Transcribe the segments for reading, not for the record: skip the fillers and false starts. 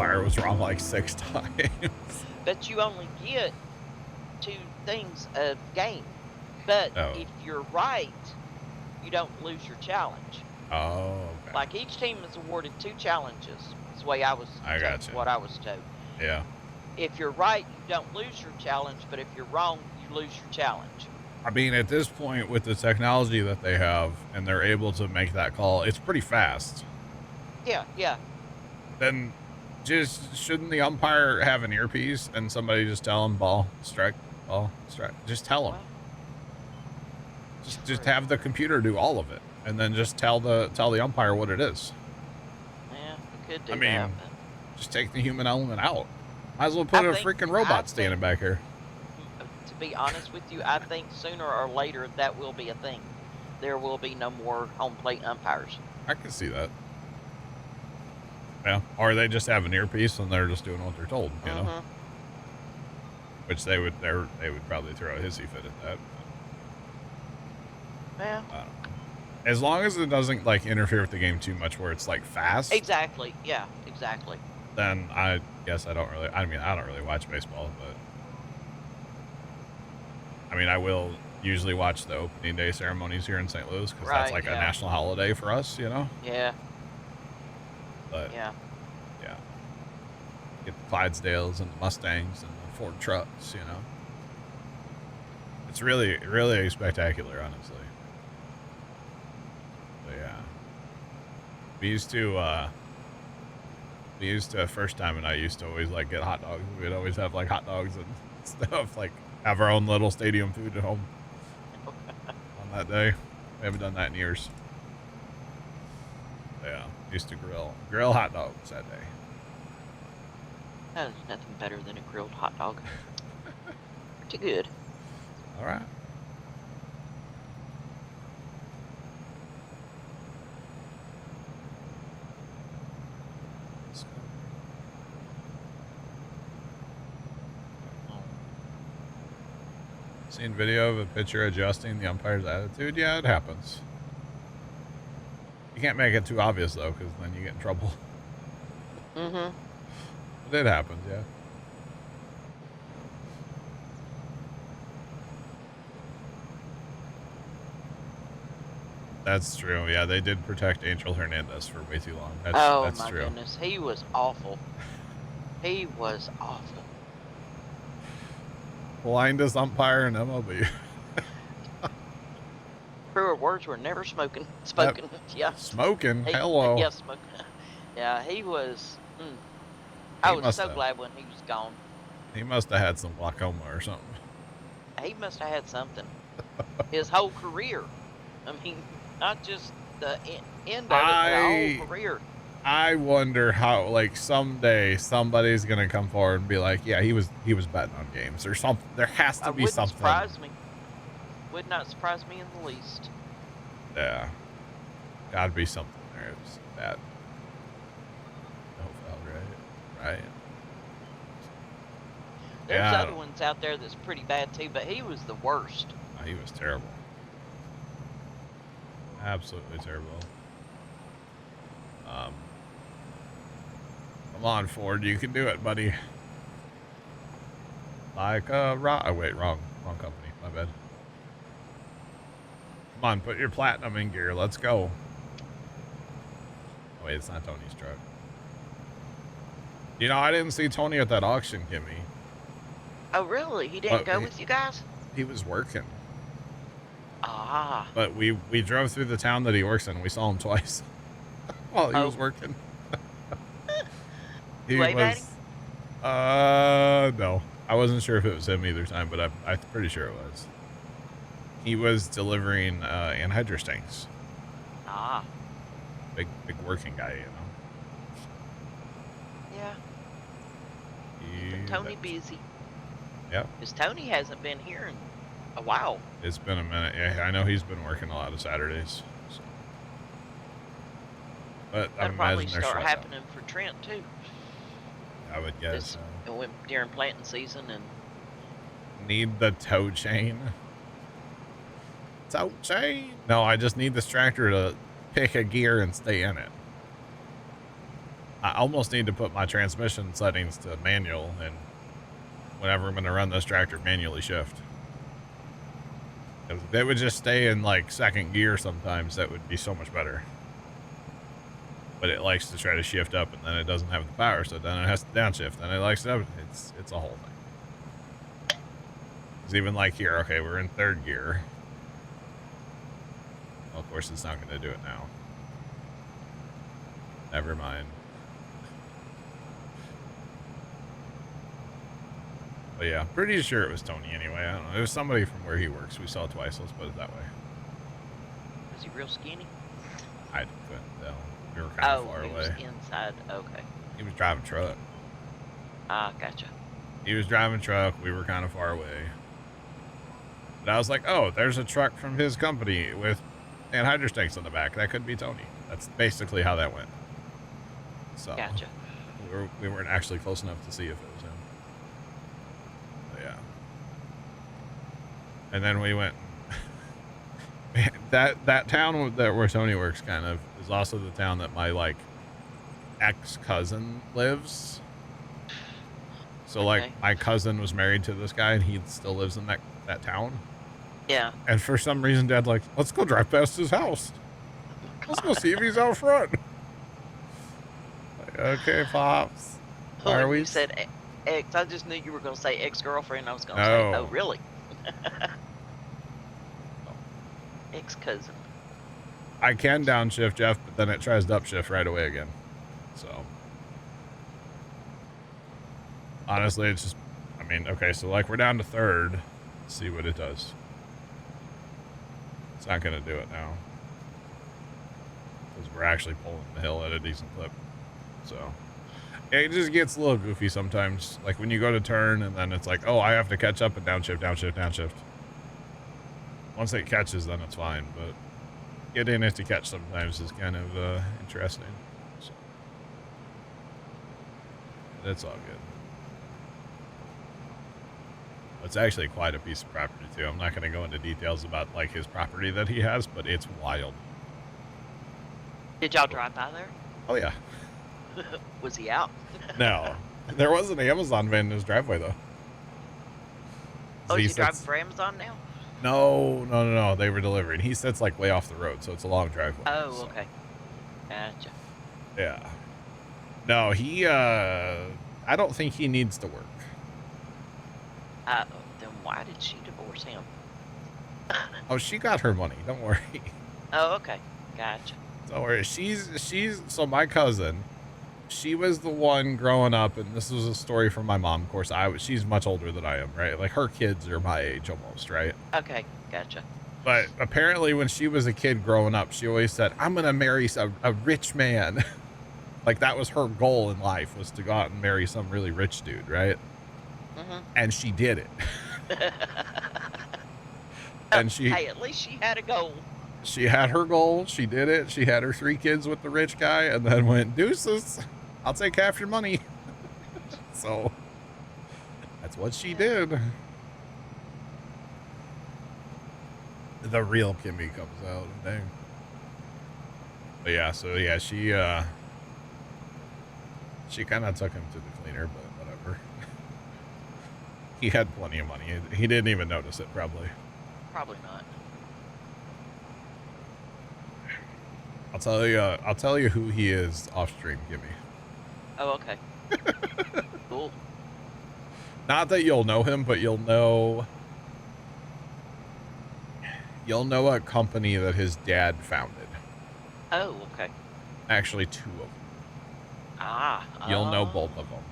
umpire was wrong like 6 times. But you only get 2 things a game. But Oh. if you're right, you don't lose your challenge. Oh, okay. Like each team is awarded 2 challenges. That's the way I gotcha. what I was told. Yeah. If you're right, you don't lose your challenge, but if you're wrong, you lose your challenge. I mean, at this point, with the technology that they have, and they're able to make that call, it's pretty fast. Yeah, yeah. Then, shouldn't the umpire have an earpiece and somebody just tell him ball, strike, ball, strike? Just tell him. Well, Just have the computer do all of it, and then just tell the umpire what it is. Yeah, we could do I mean, that. just take the human element out. Might as well put a freaking robot standing back here. To be honest with you, I think sooner or later that will be a thing. There will be no more home plate umpires. I can see that. Yeah, or they just have an earpiece and they're just doing what they're told, you know. Which they would probably throw a hissy fit at that. Yeah. I don't know. As long as it doesn't like interfere with the game too much, where it's like fast. Exactly. Yeah. Exactly. Then I guess I don't really. I mean, I don't really watch baseball, but I mean, I will usually watch the opening day ceremonies here in St. Louis because that's like a national holiday for us, you know. Yeah. But yeah. Get the Clydesdales and the Mustangs and the Ford trucks, you know. It's really, really spectacular, honestly. But yeah, we used to first time, and I used to always like get hot dogs. We'd always have like hot dogs and stuff, like have our own little stadium food at home on that day. We haven't done that in years. Yeah, used to grill hot dogs that day. There's nothing better than a grilled hot dog. Pretty good. All right. Seen video of a pitcher adjusting the umpire's attitude? Yeah, it happens. You can't make it too obvious, though, because then you get in trouble. Mm-hmm. But it happens, yeah. That's true. Yeah, they did protect Angel Hernandez for way too long. That's my true. Goodness. He was awful. He was awful. Blindest umpire in MLB. Truer words were never spoken. Yeah. Smoking? Hello. Yeah, smoking. Yeah, he was. I was so glad when he was gone. He must have had some glaucoma or something. He must have had something. His whole career. I mean, not just the end of it, the whole career. I wonder how, like, someday somebody's gonna come forward and be like, "Yeah, he was betting on games or something." There has to be something. Surprise me. Would not surprise me in the least. Yeah, gotta be something there. It was bad. No foul, right? There's other ones out there that's pretty bad too, but he was the worst. Oh, he was terrible. Absolutely terrible. Come on, Ford, you can do it, buddy. Like a rock. Oh, wait, wrong company. My bad. Come on, put your platinum in gear. Let's go. Oh, wait, it's not Tony's truck. You know, I didn't see Tony at that auction, Kimmy. Oh, really? He didn't go with you guys? He was working. Ah. But we drove through the town that he works in. We saw him twice while he was working. He was. No. I wasn't sure if it was him either time, but I'm pretty sure it was. He was delivering anhydrous tanks. Ah. Big working guy, you know. Yeah. Tony busy. Yep. Because Tony hasn't been here in a while. It's been a minute. Yeah, I know he's been working a lot of Saturdays. So. But that'll probably start happening for Trent too. I would guess. During planting season and. Need the tow chain. Tow chain. No, I just need this tractor to pick a gear and stay in it. I almost need to put my transmission settings to manual, and whenever I'm going to run this tractor, manually shift. If they would just stay in like second gear sometimes, that would be so much better. But it likes to try to shift up, and then it doesn't have the power, so then it has to downshift. Then it likes to, it's a whole thing. It's even like here, okay, we're in third gear. Well, of course, it's not going to do it now. Never mind. But yeah, pretty sure it was Tony anyway. I don't know. It was somebody from where he works. We saw it twice. Let's put it that way. Was he real skinny? I couldn't tell. We were kind of far away. Was inside. Okay. He was driving truck. Ah, gotcha. He was driving truck. We were kind of far away. But I was like, oh, there's a truck from his company with anhydrous tanks on the back. That could be Tony. That's basically how that went. So gotcha. We weren't actually close enough to see if it was him. But yeah. And then we went. Man, that town where Tony works kind of is also the town that my like ex-cousin lives. So okay. like my cousin was married to this guy and he still lives in that town. Yeah. And for some reason Dad's like, let's go drive past his house. Let's go see if he's out front. Like, okay, Pops. Why are we? You said ex. I just knew you were going to say ex-girlfriend. I was going to No. say, oh, really? Ex-cousin. I can downshift, Jeff, but then it tries to upshift right away again. So honestly, it's just, I mean, okay, so like we're down to third. Let's see what it does. It's not going to do it now. Because we're actually pulling the hill at a decent clip. So it just gets a little goofy sometimes. Like when you go to turn and then it's like, oh, I have to catch up and downshift, downshift, downshift. Once it catches, then it's fine. But getting it to catch sometimes is kind of interesting. So it's all good. It's actually quite a piece of property too. I'm not going to go into details about like his property that he has, but it's wild. Did y'all drive by there? Oh yeah. Was he out? No, there was an Amazon van in his driveway though. Oh, is he driving for Amazon now? No. They were delivering. He sits like way off the road, so it's a long driveway. Oh, so. Okay. Gotcha. Yeah. No, he. I don't think he needs to work. Then why did she divorce him? Oh, she got her money. Don't worry. Oh, okay. Gotcha. Don't worry. She's so my cousin. She was the one growing up, and this was a story from my mom. Of course, she's much older than I am, right? Like her kids are my age almost, right? Okay, gotcha. But apparently, when she was a kid growing up, she always said, "I'm gonna marry a rich man." Like that was her goal in life, was to go out and marry some really rich dude, right? Mm-hmm. And she did it. And hey, at least she had a goal. She had her goal. She did it. She had her 3 kids with the rich guy, and then went, deuces. I'll take half your money. So that's what she did. The real Kimmy comes out. Dang. But yeah, so yeah, she kind of took him to the cleaner, but whatever. He had plenty of money. He didn't even notice it, probably. Probably not. I'll tell you who he is off stream, Gimme. Oh, okay. Cool. Not that you'll know him, but you'll know a company that his dad founded. Oh, okay. Actually, 2 of them. Ah. You'll know both of them.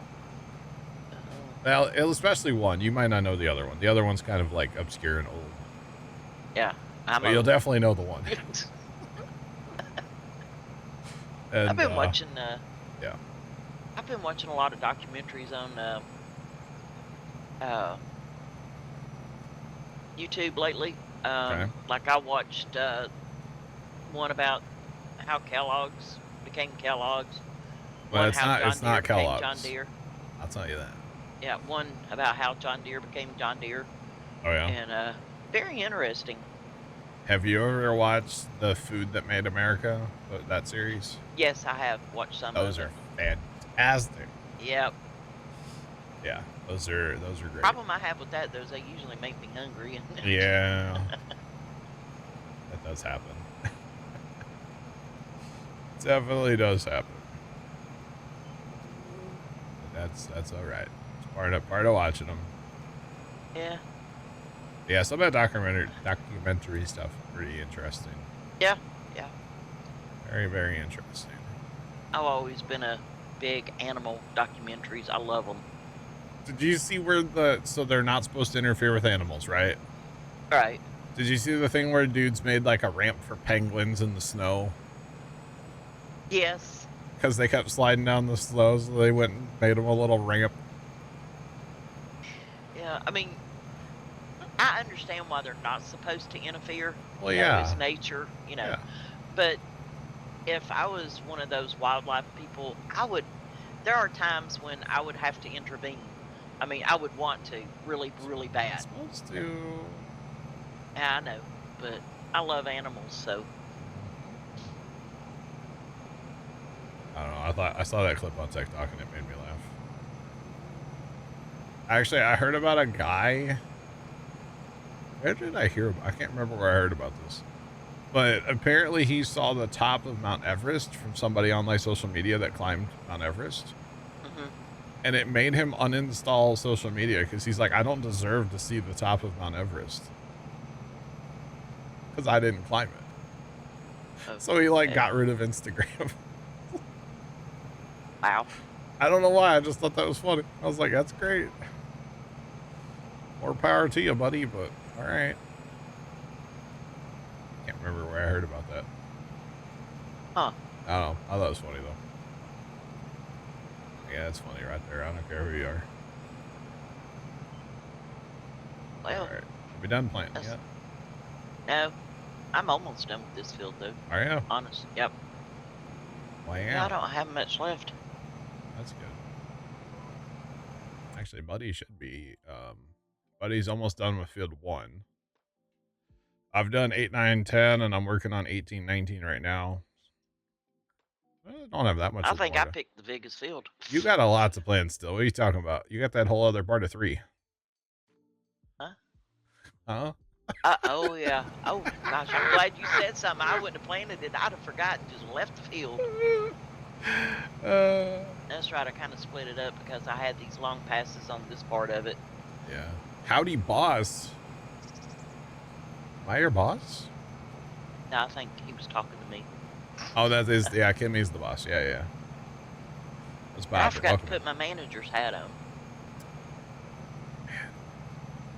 Well, especially one. You might not know the other one. The other one's kind of like obscure and old. Yeah. But you'll definitely know the one. And, I've been watching. Yeah. I've been watching a lot of documentaries on YouTube lately. Okay. Like I watched one about how Kellogg's became Kellogg's. Well, it's not Kellogg's. John Deere. I'll tell you that. Yeah, one about how John Deere became John Deere. Oh yeah. And very interesting. Have you ever watched The Food That Made America? That series? Yes, I have watched some. Those are fantastic. fantastic. Yep. Yeah, those are great. Problem I have with that, though, is they usually make me hungry. Yeah, that does happen. Definitely does happen. But that's all right. It's part of watching them. Yeah. Yeah, some of the documentary stuff is pretty interesting. Yeah. Yeah. Very, very interesting. I've always been a big animal documentaries. I love them. Did you see where so they're not supposed to interfere with animals, right? Right. Did you see the thing where dudes made like a ramp for penguins in the snow? Yes. Because they kept sliding down the snow, so they went and made them a little ramp. Yeah. I mean, I understand why they're not supposed to interfere. Well, You know, yeah. it's nature, you know. Yeah. But if I was one of those wildlife people, there are times when I would have to intervene. I mean, I would want to really, really Not bad. supposed to. Yeah, I know, but I love animals, so. I don't know. I saw that clip on TikTok and it made me laugh. Actually, I heard about a guy. Where did I hear about? I can't remember where I heard about this. But apparently he saw the top of Mount Everest from somebody on like social media that climbed Mount Everest. Mm-hmm. And it made him uninstall social media because he's like, I don't deserve to see the top of Mount Everest. Because I didn't climb it. Okay. So he like got rid of Instagram. Wow. I don't know why. I just thought that was funny. I was like, that's great. More power to you, buddy, but all right. Can't remember where I heard about that. Huh. I don't know. I thought it was funny, though. Yeah, it's funny right there. I don't care who you are. Well. All right. Are we done planting yet? No. I'm almost done with this field, though. Are you? Honest. Yep. Wow. Yeah, I don't have much left. That's good. Actually, Buddy should be, Buddy's almost done with field 1. I've done 8, 9, 10, and I'm working on 18, 19 right now. I don't have that much. I think I picked the biggest field. You got a lot to plan still. What are you talking about? You got that whole other part of 3. Huh? Huh? Oh, yeah. Oh, gosh, I'm glad you said something. I wouldn't have planted it. I'd have forgotten, just left the field. That's right. I kind of split it up because I had these long passes on this part of it. Yeah. Howdy, boss. Am I your boss? No, I think he was talking to me. Oh, that is, yeah, Kimmy's the boss. Yeah, yeah. That's bad. I forgot to put my manager's hat on.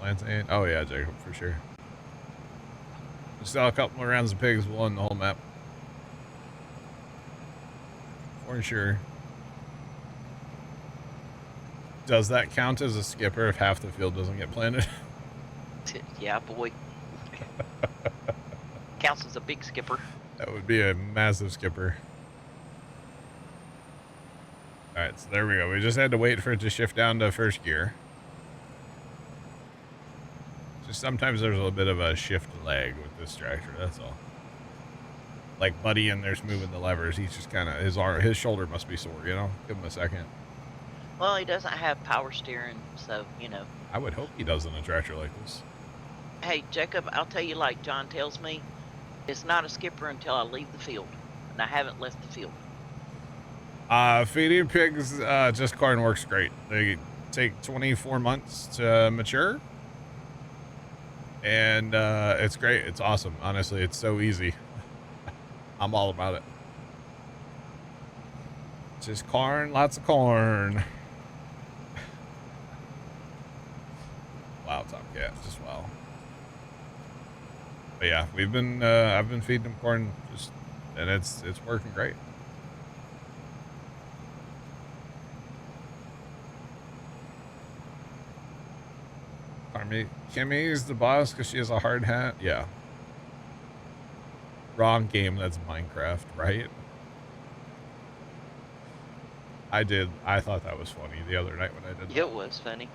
Lance, oh, yeah, Jacob, for sure. Just saw a couple more rounds of pigs. We'll win the whole map. For sure. Does that count as a skipper if half the field doesn't get planted? Yeah, boy. Counts as a big skipper. That would be a massive skipper. Alright, so there we go. We just had to wait for it to shift down to first gear. Just sometimes there's a little bit of a shift lag with this tractor, that's all. Like Buddy in there's moving the levers. He's just kind of, his shoulder must be sore, you know? Give him a second. Well, he doesn't have power steering, so, you know. I would hope he does in a tractor like this. Hey, Jacob, I'll tell you like John tells me, it's not a skipper until I leave the field. And I haven't left the field. Feeding pigs, just corn works great. They take 24 months to mature. And it's great. It's awesome. Honestly, it's so easy. I'm all about it. Just corn, lots of corn. Wow, Tomcat, just wow. But yeah, we've been I've been feeding them corn, and it's working great. Kimmy is the boss because she has a hard hat. Yeah. Wrong game. That's Minecraft, right? I thought that was funny the other night when I did that. It was funny.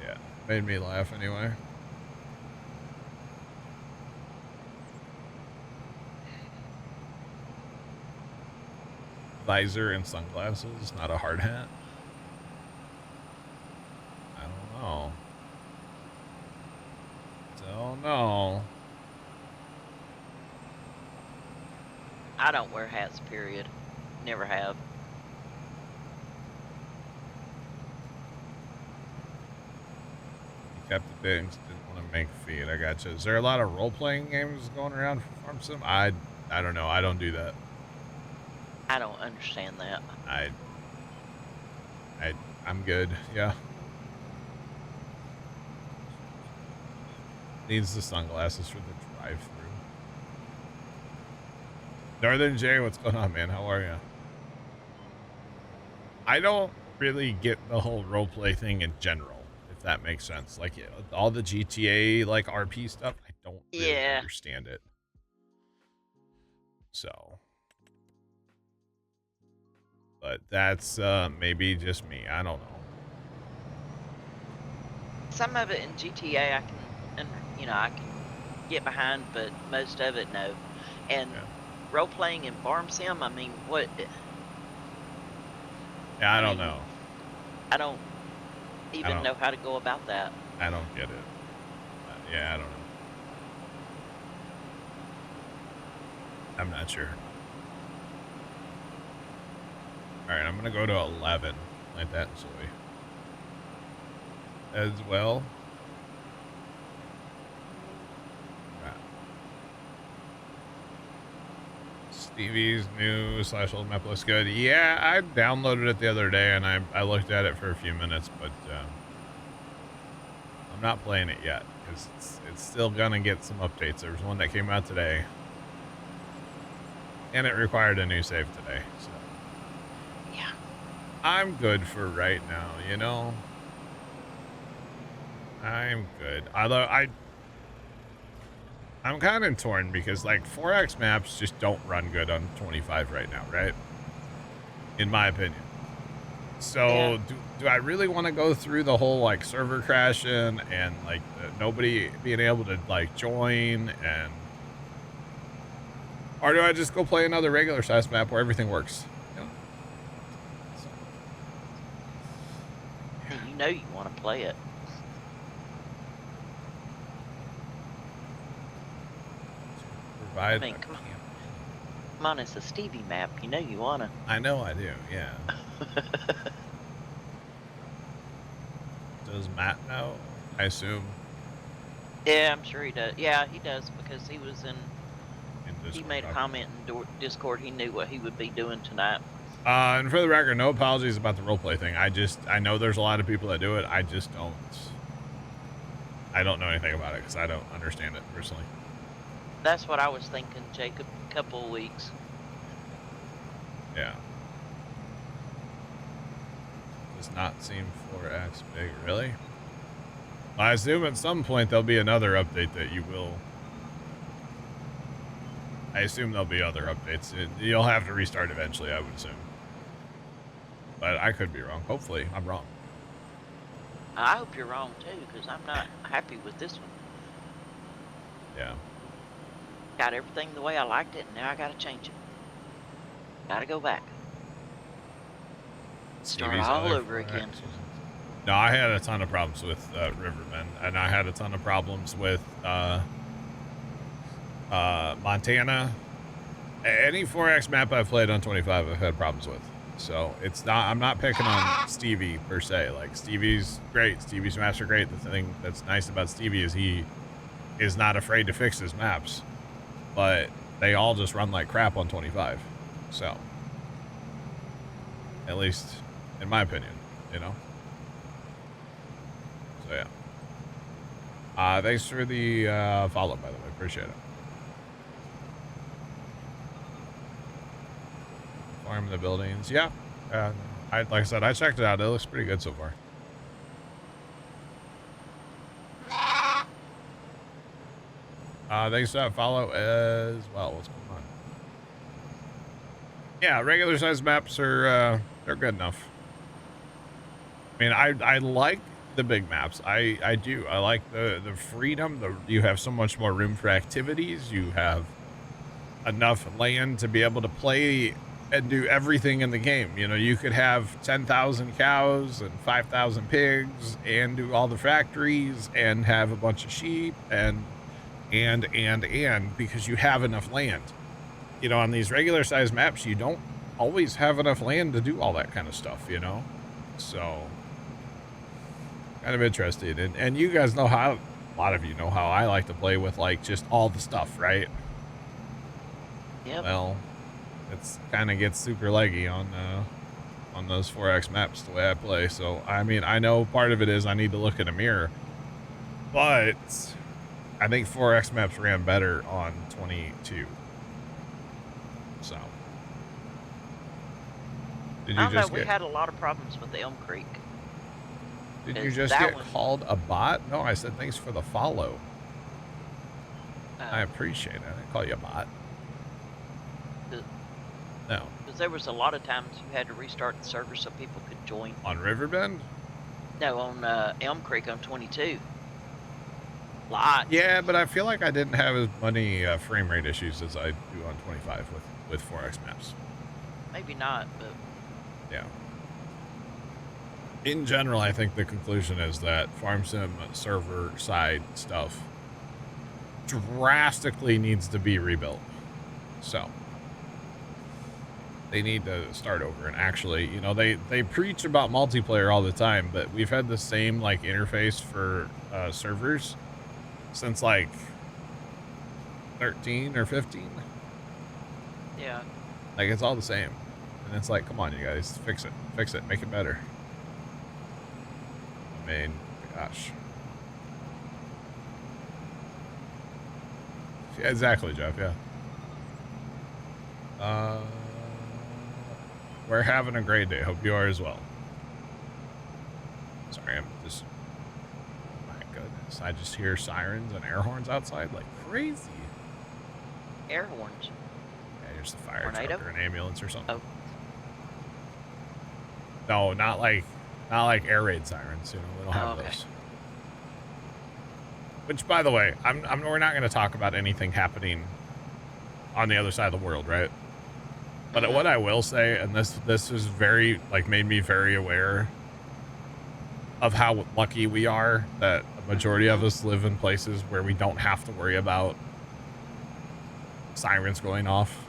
Yeah, made me laugh anyway. visor and sunglasses, not a hard hat. I don't know. Don't know. I don't wear hats, period. Never have. You kept the things, didn't want to make a feed. I got you. Is there a lot of role-playing games going around for Farm Sim? I don't know. I don't do that. I don't understand that. I'm good. Yeah. Needs the sunglasses for the drive-through. Northern Jay, what's going on, man? How are you? I don't really get the whole roleplay thing in general, if that makes sense. Like, yeah, all the GTA, like, RP stuff, I don't really understand it. So. But that's maybe just me. I don't know. Some of it in GTA I can, I can get behind, but most of it, no. And role-playing in Farm Sim, I mean, what... Yeah, I don't know. I don't even know how to go about that. I don't get it. Yeah, I don't know. I'm not sure. Alright, I'm going to go to 11. Plant that in soy. As well. Stevie's new / old map looks good. Yeah, I downloaded it the other day and I looked at it for a few minutes, but I'm not playing it yet because it's still gonna get some updates. There was one that came out today, and it required a new save today. So yeah, I'm good for right now. You know, I'm good. Although I'm kind of torn because, like, 4X maps just don't run good on 25 right now, right? In my opinion. So, do I really want to go through the whole, like, server crashing and, like, nobody being able to, like, join and... Or do I just go play another regular size map where everything works? You know you want to play it. I mean, come on, it's a Stevie map. You know you wanna. I know I do, yeah. Does Matt know? I assume. Yeah, I'm sure he does. Yeah, he does because he was in he made a comment in Discord. He knew what he would be doing tonight. And for the record, no apologies about the roleplay thing. I know there's a lot of people that do it. I just don't. I don't know anything about it because I don't understand it personally. That's what I was thinking, Jacob, a couple of weeks. Yeah. Does not seem 4X big, really? I assume at some point there'll be another update that you will... I assume there'll be other updates. You'll have to restart eventually, I would assume. But I could be wrong. Hopefully, I'm wrong. I hope you're wrong, too, because I'm not happy with this one. Yeah. Got everything the way I liked it, and now I gotta change it. Gotta go back. Start all over again. No, I had a ton of problems with Riverbend, and I had a ton of problems with Montana. Any 4X map I've played on 25, I've had problems with. So it's not. I'm not picking on Stevie per se. Like, Stevie's great. Stevie's maps are great. The thing that's nice about Stevie is he is not afraid to fix his maps. But they all just run like crap on 25. So, at least in my opinion, you know? So, yeah. Thanks for the follow, by the way. Appreciate it. Farm the buildings. Yeah. Like I said, I checked it out. It looks pretty good so far. Thanks for that follow as well. What's going on? Yeah, regular size maps are they're good enough. I mean, I like the big maps. I do. I like the freedom. You have so much more room for activities. You have enough land to be able to play and do everything in the game. You know, you could have 10,000 cows and 5,000 pigs and do all the factories and have a bunch of sheep and because you have enough land. You know, on these regular size maps, you don't always have enough land to do all that kind of stuff, you know? So, kind of interested. And you guys know how, a lot of you know how I like to play with, like, just all the stuff, right? Yep. Well, it's kind of gets super leggy on those 4X maps the way I play. So, I mean, I know part of it is I need to look in a mirror, but I think 4X maps ran better on 22. So, did you I don't know. just We get, had a lot of problems with Elm Creek. did you Is just that get one- called a bot? No, I said thanks for the follow. I Uh, appreciate it. I didn't call you a bot. No. Because there was a lot of times you had to restart the server so people could join. On Riverbend? No, on Elm Creek on 22. Lots. Yeah, but I feel like I didn't have as many frame rate issues as I do on 25 with 4X maps. Maybe not, but Yeah. In general, I think the conclusion is that Farm Sim server side stuff drastically needs to be rebuilt. So they need to start over. And actually, you know, they preach about multiplayer all the time, but we've had the same like interface for servers since like 13 or 15. yeah. Like, it's all the same. And it's like, come on, you guys, fix it, make it better. I mean, gosh. Yeah, exactly, Jeff, yeah. We're having a great day. Hope you are as well. Sorry, I'm just... My goodness, I just hear sirens and air horns outside like crazy. Air horns. Yeah, here's the fire Tornado? truck or an ambulance or something. Oh. No, not like air raid sirens. You know, we don't have okay. those. Which, by the way, we're not going to talk about anything happening on the other side of the world, right? But what I will say, and this is very, like, made me very aware of how lucky we are that a majority of us live in places where we don't have to worry about sirens going off.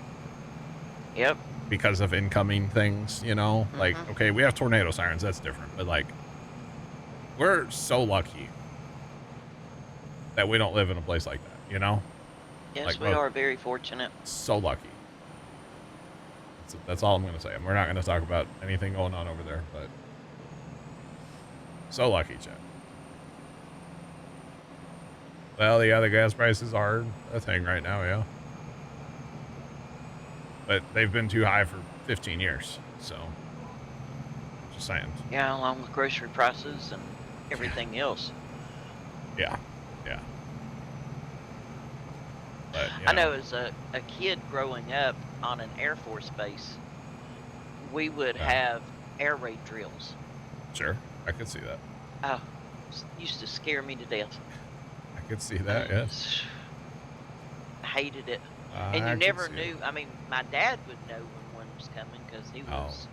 Yep. Because of incoming things, you know? Like, Mhm. okay, we have tornado sirens, that's different. But, like, we're so lucky that we don't live in a place like that, you know? Yes, Like, we well- are very fortunate. So lucky. That's all I'm going to say. We're not going to talk about anything going on over there, but so lucky, Chad. Well, the other gas prices are a thing right now, yeah. But they've been too high for 15 years, so just saying. Yeah, along with grocery prices and everything else. Yeah, yeah. But, you I know as a kid growing up on an Air Force base, we would Yeah. have air raid drills. Sure, I could see that. Oh, used to scare me to death. I could see that, yeah. I hated it. I And you could never see it. knew. I mean, my dad would know when one was coming because he Oh. was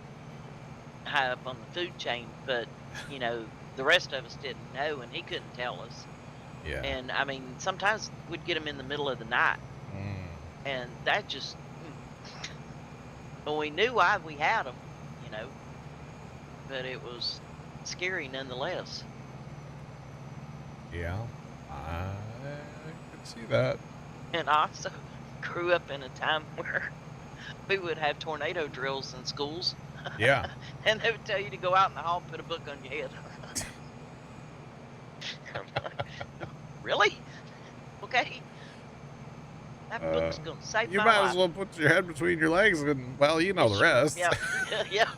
high up on the food chain, but, you know, the rest of us didn't know, and he couldn't tell us. Yeah. And, I mean, sometimes we'd get them in the middle of the night, Mm. and that just... Well, we knew why we had them, you know, but it was scary nonetheless. Yeah, I could see that. And I also grew up in a time where we would have tornado drills in schools. Yeah. And they would tell you to go out in the hall and put a book on your head. I'm like, really? Okay. That book's going to save You my might life. as well put your head between your legs and, well, you know the rest. Yeah. Yeah.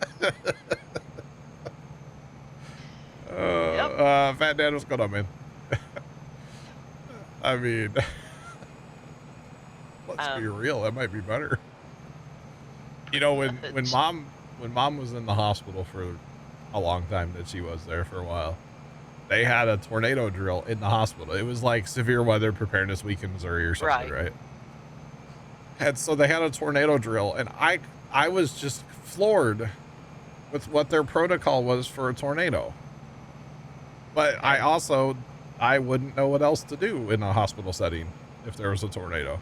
Fat Dad, what's going on, man? I mean, let's be real. That might be better. You know, when mom was in the hospital for a long time, that she was there for a while, they had a tornado drill in the hospital. It was like severe weather preparedness week in Missouri or something, right? And so they had a tornado drill, and I was just floored with what their protocol was for a tornado. But Okay. I wouldn't know what else to do in a hospital setting if there was a tornado.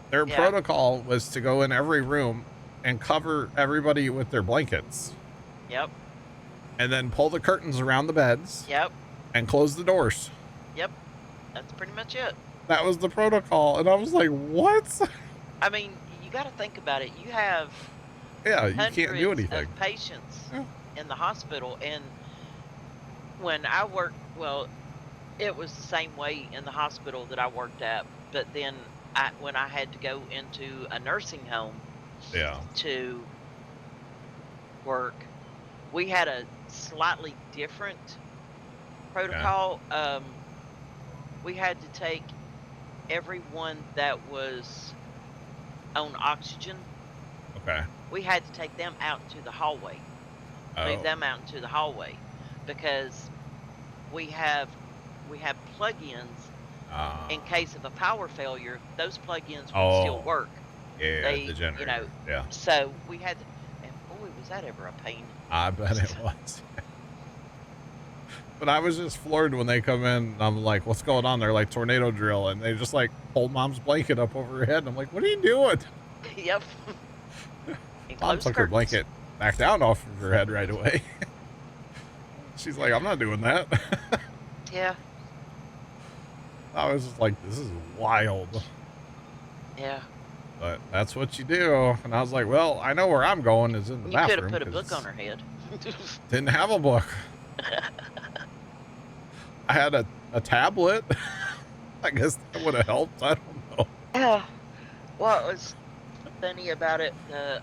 Their Yeah. protocol was to go in every room and cover everybody with their blankets Yep. and then pull the curtains around the beds Yep. and close the doors. Yep. That's pretty much it. That was the protocol. And I was like, what? I mean, you got to think about it. You have Yeah, you can't do hundreds anything. of patients Yeah. in the hospital, and when I worked, well, it was the same way in the hospital that I worked at, but then when I had to go into a nursing home Yeah. to work, we had a slightly different protocol. We had to take everyone that was on oxygen. Okay. We had to take them out into the hallway, move Oh. them out into the hallway, because we have plug-ins in case of a power failure. Those plug-ins would still Oh, work. yeah, They, the generator. Yeah. so we had to, and boy, was that ever a pain. I bet it was. But I was just floored when they come in. And I'm like, what's going on? They're like, tornado drill. And they just like hold mom's blanket up over her head. And I'm like, what are you doing? Yep. And Mom close took her curtains. blanket back down off of her head right away. She's like, I'm not doing that. Yeah. I was just like, this is wild. Yeah. But that's what you do. And I was like, well, I know where I'm going is in the You could bathroom. have put a 'cause book on her head. Didn't have a book. I had a tablet. I guess that would have helped. I don't know. Yeah. What was funny about it, the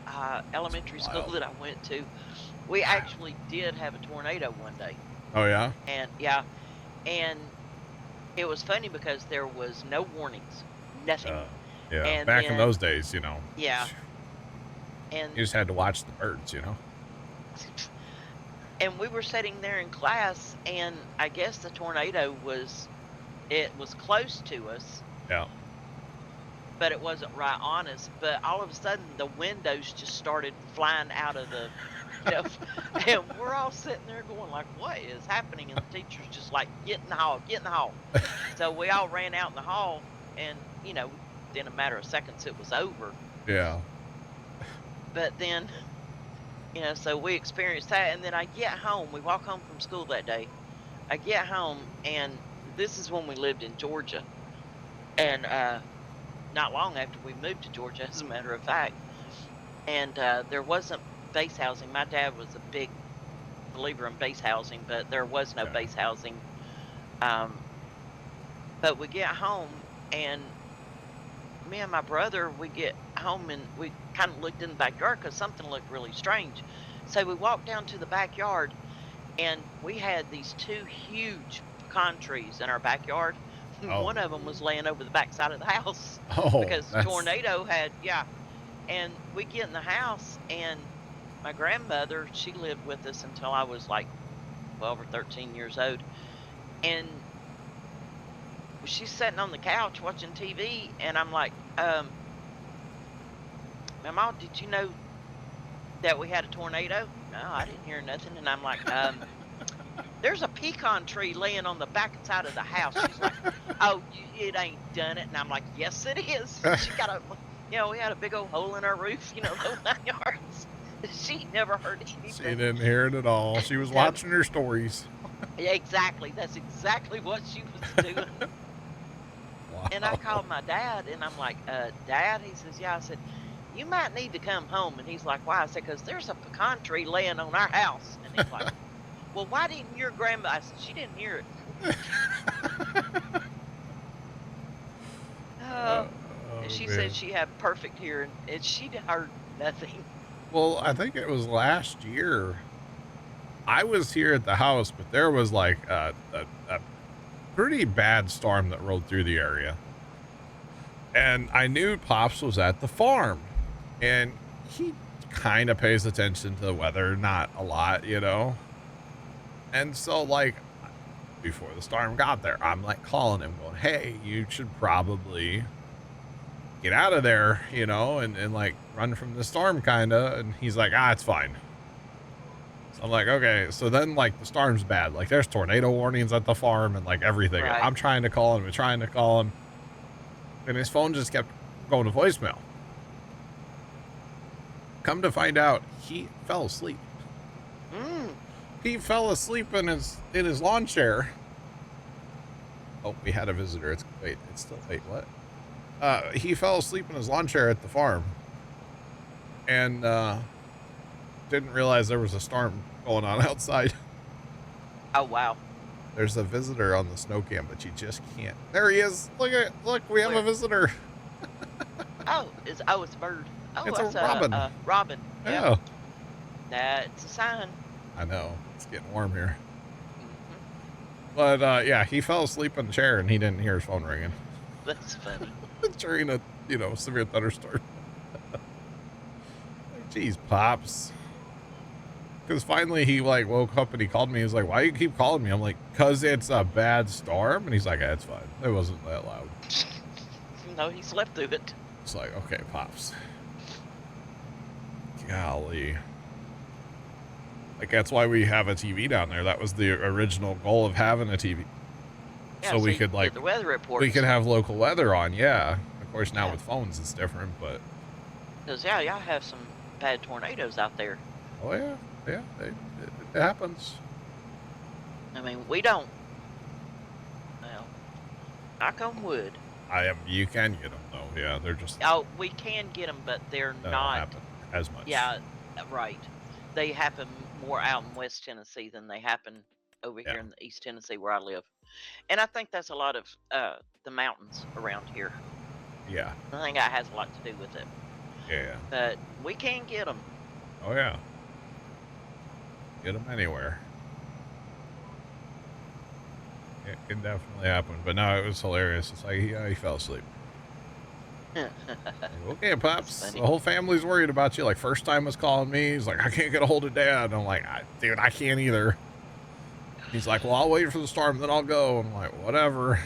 elementary school Wild. that I went to, we actually did have a tornado one day. Oh, yeah? And yeah, and it was funny because there was no warnings, nothing. Yeah. And Back in then- those days, you know. Yeah. And You just had to watch the birds, you know? and we were sitting there in class, and I guess the tornado was close to us, Yeah. but it wasn't right on us. But all of a sudden, the windows just started flying out of the, and we're all sitting there going like, "What is happening?" And the teacher's just like, "Get in the hall, get in the hall." So we all ran out in the hall, and in a matter of seconds, it was over. Yeah. But then, so we experienced that, and then I get home. We walk home from school that day. I get home, and this is when we lived in Georgia, and not long after we moved to Georgia, as a matter of fact. And there wasn't base housing. My dad was a big believer in base housing, but there was no Okay. base housing. But we get home, and me and my brother, we get home, and we kind of looked in the backyard because something looked really strange. So we walked down to the backyard, and we had these two huge pecan trees in our backyard. Oh. One of them was laying over the backside of the house Oh, because the that's- tornado had, And we get in the house, and my grandmother, she lived with us until I was like 12 or 13 years old. And she's sitting on the couch watching TV, and I'm like, Mama, did you know that we had a tornado? No, I didn't hear nothing. And I'm like, there's a pecan tree laying on the back side of the house. She's like, oh, it ain't done it. And I'm like, yes, it is. She got we had a big old hole in our roof, the 9 yards. She never heard anything. She didn't hear it at all. She was watching her stories. Yeah, exactly. That's exactly what she was doing. Wow. And I called my dad, and I'm like, Dad? He says, yeah. I said, you might need to come home. And he's like, why? I said, because there's a pecan tree laying on our house. And he's like, well, why didn't your grandma? I said, she didn't hear it. Oh, She man. said she had perfect hearing, and she heard nothing. Well, I think it was last year. I was here at the house, but there was like a pretty bad storm that rolled through the area. And I knew Pops was at the farm, and he kind of pays attention to the weather, not a lot, And so, like, before the storm got there, I'm like calling him, going, hey, you should probably get out of there, you know, and like run from the storm kind of. And he's like, it's fine. So I'm like, okay. So then like the storm's bad. Like there's tornado warnings at the farm and like everything. And Right. I'm trying to call him and trying to call him. And his phone just kept going to voicemail. Come to find out, he fell asleep. He fell asleep in his lawn chair. Oh, we had a visitor. Wait, what? He fell asleep in his lawn chair at the farm. And didn't realize there was a storm going on outside. Oh, wow. There's a visitor on the snow cam, but you just can't. There he is. Look, we have a visitor. It's a bird. Oh, It's a that's robin. Robin. Yeah. That's a sign. I know. It's getting warm here. Mm-hmm. But yeah, he fell asleep in the chair and he didn't hear his phone ringing. That's funny. During a, severe thunderstorm. Jeez, Pops. Because finally he like woke up and he called me. He was like, why you keep calling me? I'm like, because it's a bad storm. And he's like, it's fine. It wasn't that loud. No, he slept through it. It's like, okay, Pops. Golly. Like, that's why we have a TV down there. That was the original goal of having a TV. Yeah, so we you could, get like, the weather reports. we could have local weather on, yeah. Of course, now Yeah. with phones, it's different, but. Because, yeah, y'all have some bad tornadoes out there. Oh, yeah. Yeah, it happens. I mean, we don't. Well, knock on wood. You can get them, though. Yeah, they're just. Oh, we can get them, but they're They don't not. happen as much. Yeah, right. They happen more out in West Tennessee than they happen over here in East Tennessee where I live. And I think that's a lot of the mountains around here. Yeah. I think that has a lot to do with it. Yeah. But we can get them. Oh, yeah. Get them anywhere. It can definitely happen. But no, it was hilarious. It's like, he fell asleep. Okay, Pops. The whole family's worried about you. Like, first time was calling me. He's like, I can't get a hold of Dad. I'm like, dude, I can't either. He's like, well, I'll wait for the storm, then I'll go. I'm like, whatever.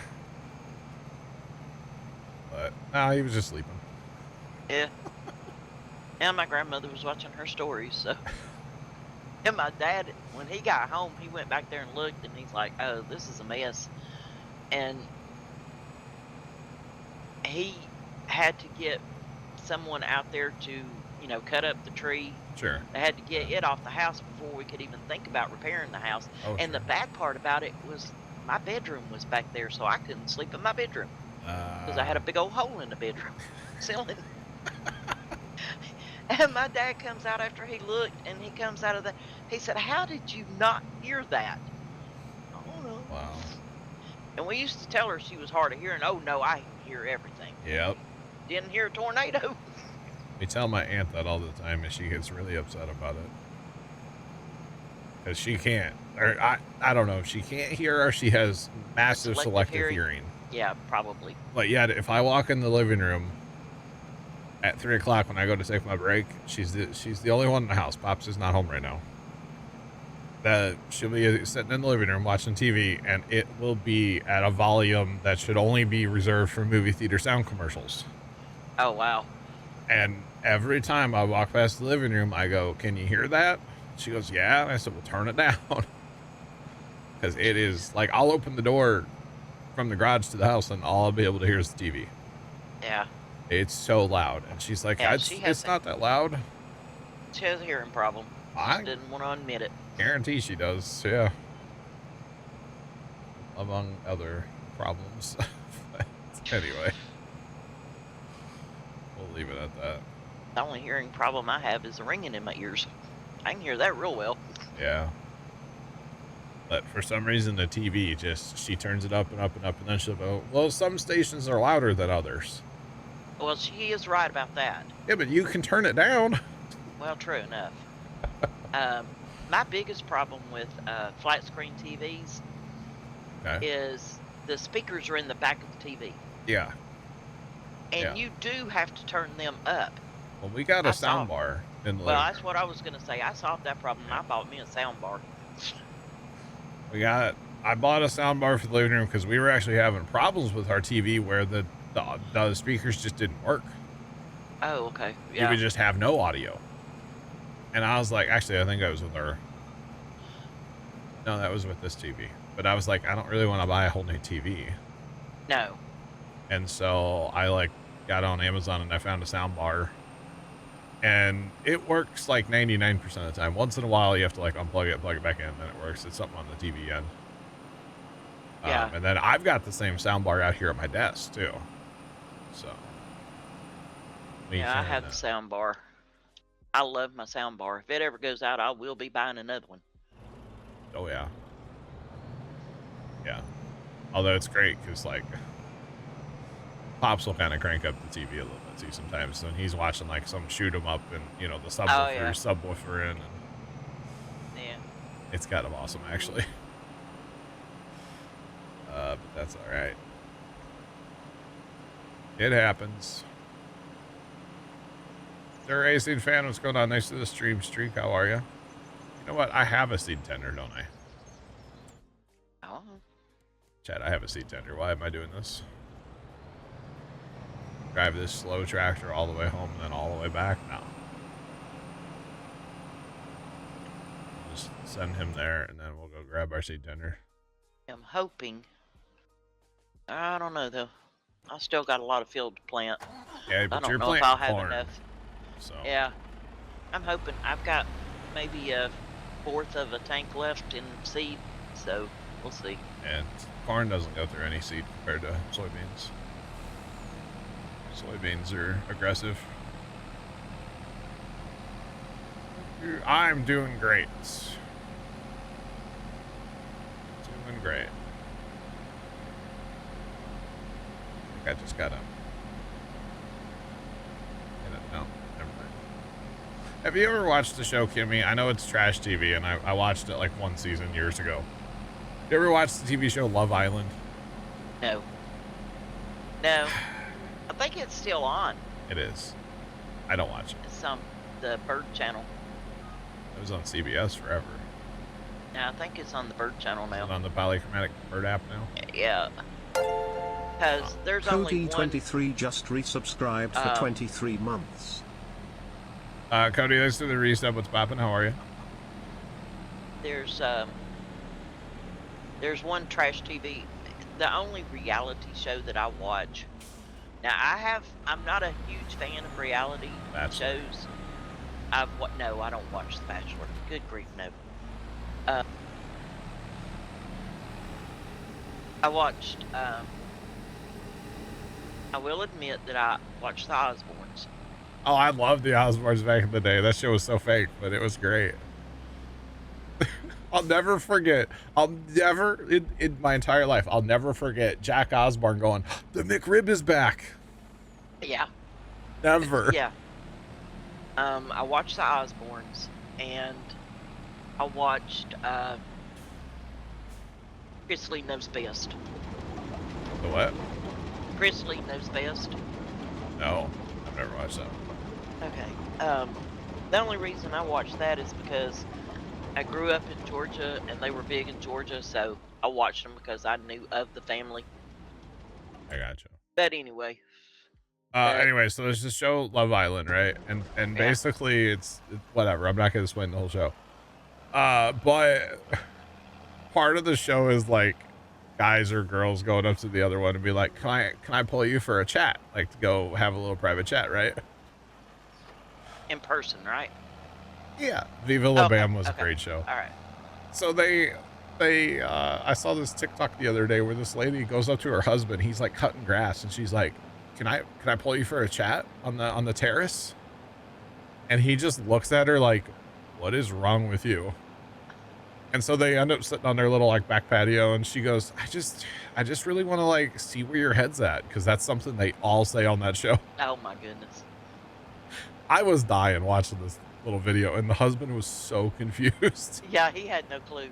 But, no, he was just sleeping. Yeah. And my grandmother was watching her stories, so. And my dad, when he got home, he went back there and looked, and he's like, oh, this is a mess. And he had to get someone out there to, cut up the tree. Sure. They had to get it off the house before we could even think about repairing the house. Oh, and sure. the bad part about it was my bedroom was back there, so I couldn't sleep in my bedroom. Because I had a big old hole in the bedroom ceiling. And my dad comes out after he looked, and he comes out of the. He said, how did you not hear that? I don't know. Wow. And we used to tell her she was hard of hearing. Oh, no, I hear everything. Yep. Didn't hear a tornado. We tell my aunt that all the time, and she gets really upset about it. Because she can't. Or I don't know if she can't hear or she has massive selective hearing. Yeah, probably. But yeah, if I walk in the living room at 3 o'clock when I go to take my break, she's the only one in the house. Pops is not home right now. She'll be sitting in the living room watching TV, and it will be at a volume that should only be reserved for movie theater sound commercials. Oh, wow. And every time I walk past the living room, I go, can you hear that? She goes, yeah. And I said, well, turn it down. Because it is, like, I'll open the door from the garage to the house, and all I'll be able to hear is the TV. Yeah. It's so loud. And she's like, Yeah, it's not that loud. She has a hearing problem. I Just didn't want to admit it. guarantee she does, yeah. Among other problems. But anyway. We'll leave it at that. The only hearing problem I have is the ringing in my ears. I can hear that real well. Yeah. But for some reason, the TV she turns it up and up and up, and then she'll go, well, some stations are louder than others. Well, she is right about that. Yeah, but you can turn it down. Well, true enough. My biggest problem with flat screen TVs is the speakers are in the back of the TV. Yeah. And you do have to turn them up. Well, we got a sound bar in the Well, that's what I was going to say. I solved that problem. I bought me a sound bar. I bought a sound bar for the living room because we were actually having problems with our TV where the the speakers just didn't work. Oh, okay. You Yeah. would just have no audio. And I was like, actually, I think I was with her. No, that was with this TV. But I was like, I don't really want to buy a whole new TV. No. And so I like got on Amazon and I found a sound bar. And it works like 99% of the time. Once in a while, you have to like unplug it, plug it back in, and then it works. It's something on the TV end. Yeah. And then I've got the same sound bar out here at my desk too. So. Yeah, I have the sound bar. I love my sound bar. If it ever goes out, I will be buying another one. Oh yeah. Yeah. Although it's great because like Pops will kind of crank up the TV a little bit too sometimes. And he's watching like some shoot 'em up and the subwoofer in, and yeah, it's kind of awesome actually. But that's all right. It happens. There, a seed fan, what's going on? Nice to the stream streak. How are you? You know what? I have a seed tender, don't I? Oh. Chad, I have a seed tender. Why am I doing this? Drive this slow tractor all the way home and then all the way back? No. Just send him there and then we'll go grab our seed tender. I'm hoping. I don't know though. I still got a lot of field to plant. Yeah, but I don't you're know if planting I'll have corn, enough. so. Yeah. I'm hoping. I've got maybe a fourth of a tank left in seed, so we'll see. And corn doesn't go through any seed compared to soybeans. Soybeans are aggressive. I'm doing great. Doing great. I think I just gotta. No, never mind. Have you ever watched the show, Kimmy? I know it's trash TV, and I watched it like one season years ago. You ever watched the TV show Love Island? No. No. I think it's still on. It is. I don't watch it. It's on the Bird Channel. It was on CBS forever. Yeah, I think it's on the Bird Channel now. Is it on the Polychromatic Bird app now? Yeah. Because there's only one... Cody23 just resubscribed for 23 months. Cody, thanks for the resub. What's poppin'? How are you? There's one trash TV. The only reality show that I watch. Now I'm not a huge fan of reality shows. No, I don't watch The Bachelor. Good grief, no. I watched. I will admit that I watched The Osbournes. Oh, I loved the Osbournes back in the day. That show was so fake, but it was great. I'll never forget. In my entire life, I'll never forget Jack Osbourne going, "The McRib is back." Yeah. Never. Yeah. I watched The Osbournes, and I watched Chris Lee Knows Best. The what? Chris Lee Knows Best. No, I've never watched that. Okay. The only reason I watched that is because I grew up in Georgia, and they were big in Georgia, so I watched them because I knew of the family. I gotcha. But anyway. Anyway, so there's this show Love Island, right? And basically it's whatever. I'm not going to explain the whole show. But part of the show is like guys or girls going up to the other one and be like, can I pull you for a chat? Like to go have a little private chat, right? In person, right? Yeah. Viva La Bam was a great show. All right. So I saw this TikTok the other day where this lady goes up to her husband. He's like cutting grass and she's like, Can I pull you for a chat on the terrace? And he just looks at her like, what is wrong with you? And so they end up sitting on their little like back patio, and she goes, I just really want to like see where your head's at, because that's something they all say on that show. Oh my goodness. I was dying watching this little video, and the husband was so confused. Yeah, he had no clue.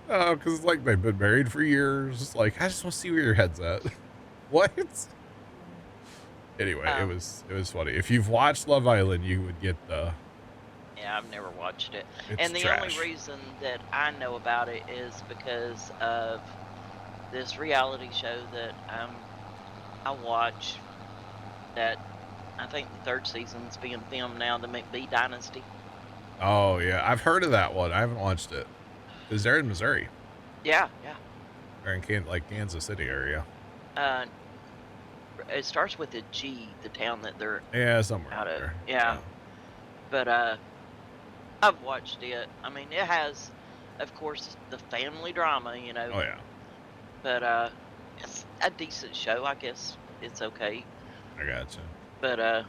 Oh, because it's like they've been married for years. Like, I just want to see where your head's at. What? Anyway, it was funny. If you've watched Love Island, you would get the... Yeah, I've never watched it. It's and the trash. only reason that I know about it is because of this reality show that I'm I watch that. I think the third season's being filmed now, the McBee Dynasty. Oh yeah, I've heard of that one. I haven't watched it. Is there in Missouri Yeah, yeah. or in Kansas City area? Uh, it starts with a G, the town that they're Yeah, somewhere out out of. there. Yeah. But I've watched it. I mean, it has, of course, the family drama, you know. Oh yeah. But it's a decent show, I guess. It's okay. I gotcha. But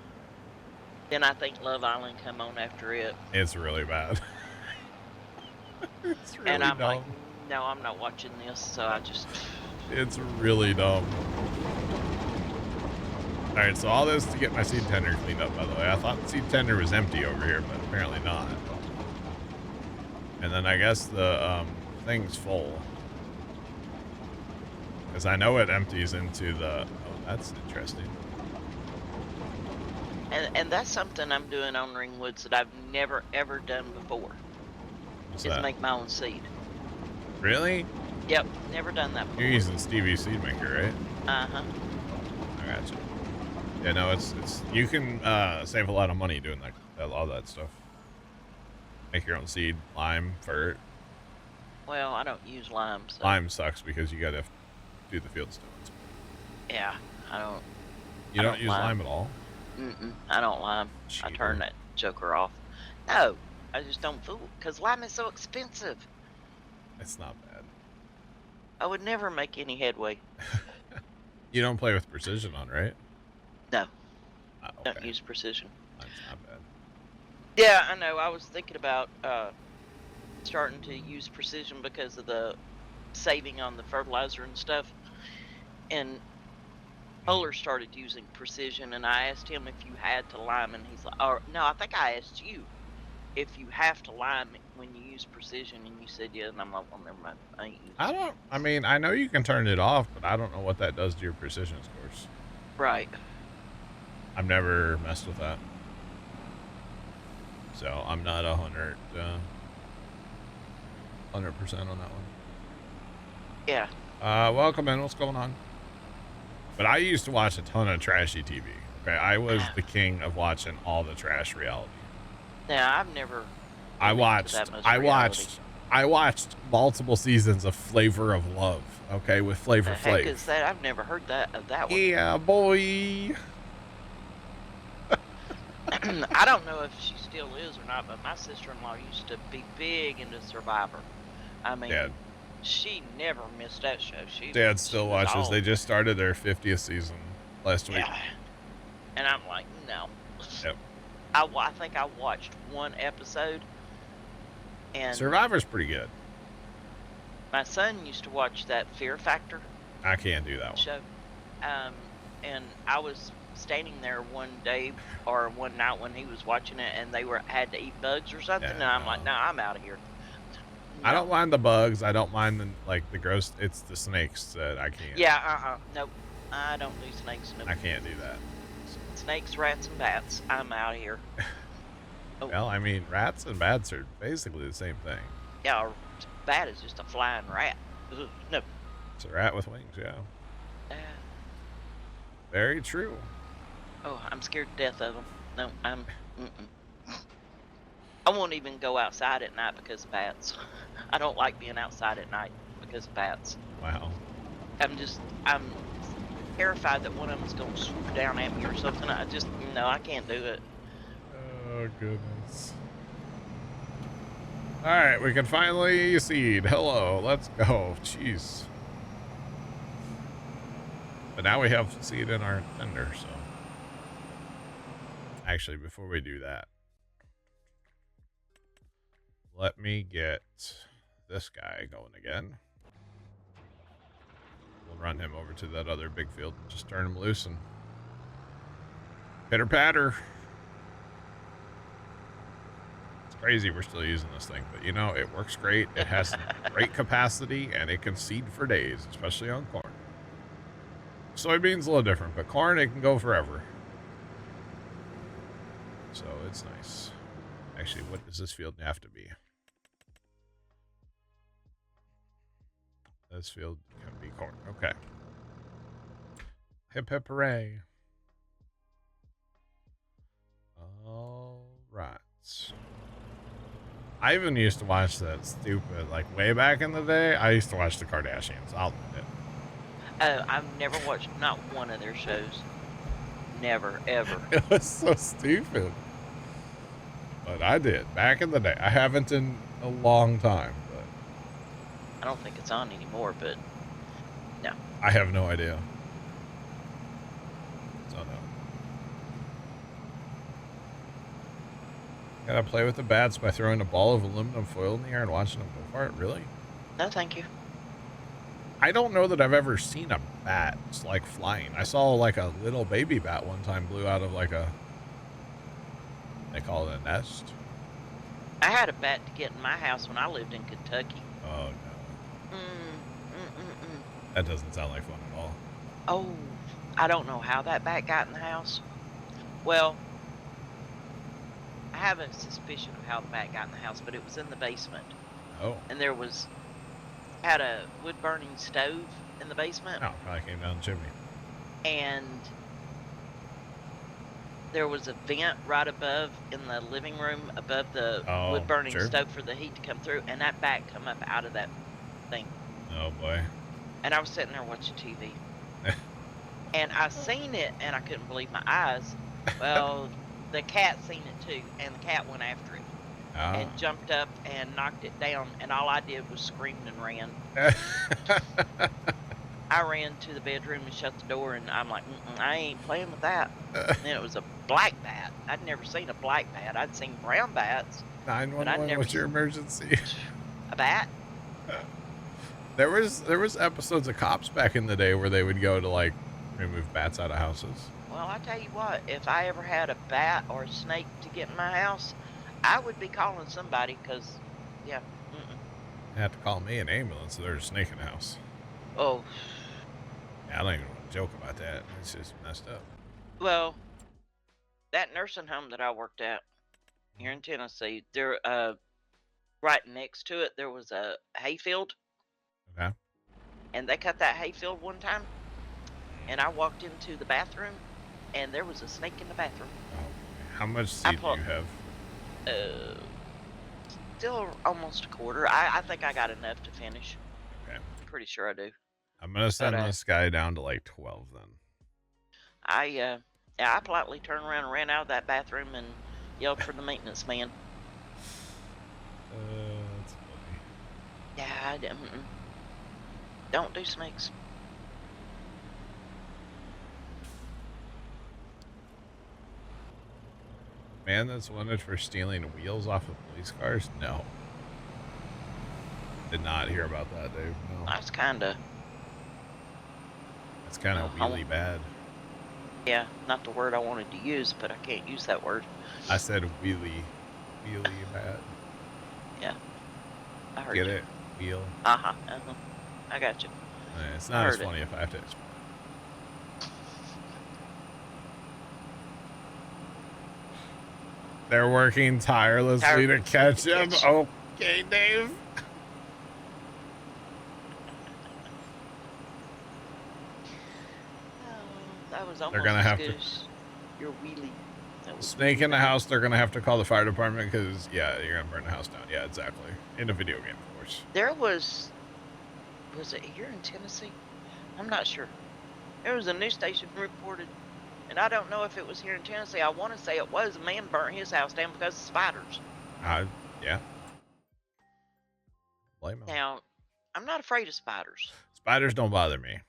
then I think Love Island come on after it. It's really bad. It's really And I'm dumb. like, no, I'm not watching this. So I just. It's really dumb. All right, so all this to get my seed tender cleaned up, by the way. I thought the seed tender was empty over here, but apparently not. And then I guess the thing's full. Because I know it empties into the... Oh, that's interesting. And that's something I'm doing on Ringwoods that I've never, ever done before. What's is that? make my own seed. Really? Yep, never done that before. You're using Stevie's seed maker, right? Uh-huh. I gotcha. Yeah, no, it's you can save a lot of money doing all that stuff. Make your own seed, lime, fert. Well, I don't use lime. So. Lime sucks because you gotta do the field stones. Yeah, I don't. You don't use lime at all? I don't lime. Cheater. I turn that joker off. No, I just don't fool because lime is so expensive. It's not bad. I would never make any headway. You don't play with precision on, right? No. Okay. Don't use precision. That's not bad. Yeah, I know. I was thinking about starting to use precision because of the saving on the fertilizer and stuff. And Polar started using precision, and I asked him if you had to lime, and he's like, "Oh no, I think I asked you if you have to lime when you use precision," and you said yeah, and I'm like, "Well, never mind. I ain't using I don't. I mean, I know you can turn it off, but I don't know what that does to your precision scores. Right. I've never messed with that, so I'm not 100% on that one. Yeah. Welcome in. What's going on? But I used to watch a ton of trashy TV. Okay, I was the king of watching all the trash reality. Now I've never. I watched multiple seasons of Flavor of Love. Okay, with Flavor Flav. Heck is that? I've never heard of that one. Yeah, boy. I don't know if she still is or not, but my sister-in-law used to be big into Survivor. I mean, Dad. She never missed that show. Dad still watches. They just started their 50th season last week. Yeah. And I'm like, no. Yep. I think I watched one episode. And Survivor's pretty good. my son used to watch that Fear Factor I can't do that one. show. And I was standing there one day or one night when he was watching it, and they had to eat bugs or something, Yeah, and I'm no. like, no, I'm out of here. I don't mind the bugs. I don't mind the gross. It's the snakes that I can't. Yeah, nope. I don't do snakes. Nope. I can't do that. Snakes, rats, and bats. I'm out of here. Oh. Well, I mean, rats and bats are basically the same thing. Yeah, a bat is just a flying rat. Ugh, no. It's a rat with wings, yeah. Uh, Very true. oh, I'm scared to death of them. No, I'm. I won't even go outside at night because of bats. I don't like being outside at night because of bats. Wow. I'm terrified that one of them's going to swoop down at me or something. I can't do it. Oh, goodness. All right, we can finally seed. Hello, let's go. Jeez. But now we have seed in our tender, so. Actually, before we do that, let me get this guy going again. We'll run him over to that other big field and just turn him loose and pitter patter. It's crazy we're still using this thing, but you know, it works great. It has great capacity and it can seed for days, especially on corn. Soybeans a little different, but corn, it can go forever. So it's nice. Actually, what does this field have to be? This field can be corn. Okay. Hip hip hooray. All right. I even used to watch that stupid, like way back in the day, I used to watch the Kardashians. I'll admit it. Oh, I've never watched not one of their shows. Never, ever. It was so stupid. But I did back in the day. I haven't in a long time, but I don't think it's on anymore, but no. I have no idea. So no. Gotta play with the bats by throwing a ball of aluminum foil in the air and watching them go far. Really? No, thank you. I don't know that I've ever seen a bat like flying. I saw like a little baby bat one time blew out of like a, they call it a nest. I had a bat to get in my house when I lived in Kentucky. Oh no. That doesn't sound like fun at all. Oh, I don't know how that bat got in the house. Well, I have a suspicion of how the bat got in the house, but it was in the basement. Oh. And there was, had a wood burning stove in the basement. Oh, probably came down the chimney. And there was a vent right above in the living room above the wood burning stove for the heat to come through, and that bat come up out of that thing. Oh boy. And I was sitting there watching TV. And I seen it and I couldn't believe my eyes. Well, the cat seen it too, and the cat went after it. And jumped up and knocked it down, and all I did was scream and ran. I ran to the bedroom and shut the door, and I'm like, I ain't playing with that. And it was a black bat. I'd never seen a black bat. I'd seen brown bats. 911, what's your emergency? A bat? There was episodes of Cops back in the day where they would go to like remove bats out of houses. Well, I tell you what, if I ever had a bat or a snake to get in my house, I would be calling somebody, because, yeah. You have to call me an ambulance if there's a snake in the house. Oh. Yeah, I don't even want to joke about that. It's just messed up. Well, that nursing home that I worked at here in Tennessee, there, right next to it, there was a hayfield. Okay. And they cut that hayfield one time, and I walked into the bathroom, and there was a snake in the bathroom. Oh, how much seed do you have? Still almost a quarter. I think I got enough to finish. Okay. Pretty sure I do. I'm gonna send this guy down to like 12 then. I politely turned around and ran out of that bathroom and yelled for the maintenance man. That's funny. Yeah, I didn't. Don't do snakes. Man that's wanted for stealing wheels off of police cars? No. Did not hear about that, Dave. No. That's kind of really bad. Yeah, not the word I wanted to use, but I can't use that word. I said wheelie bad. Yeah, I heard Get you. it? Wheel. Uh-huh. I got you. It's not as funny if I have to explain. They're working tirelessly to catch him. Okay, Dave. That was almost They're gonna have to. Your wheelie. Snake in the house. They're gonna have to call the fire department because you're gonna burn the house down. Yeah, exactly. In a video game, of course. There was it here in Tennessee? I'm not sure. There was a news station reported, and I don't know if it was here in Tennessee. I want to say it was. A man burnt his house down because of spiders. Yeah. Blame him. Now, I'm not afraid of spiders. Spiders don't bother me.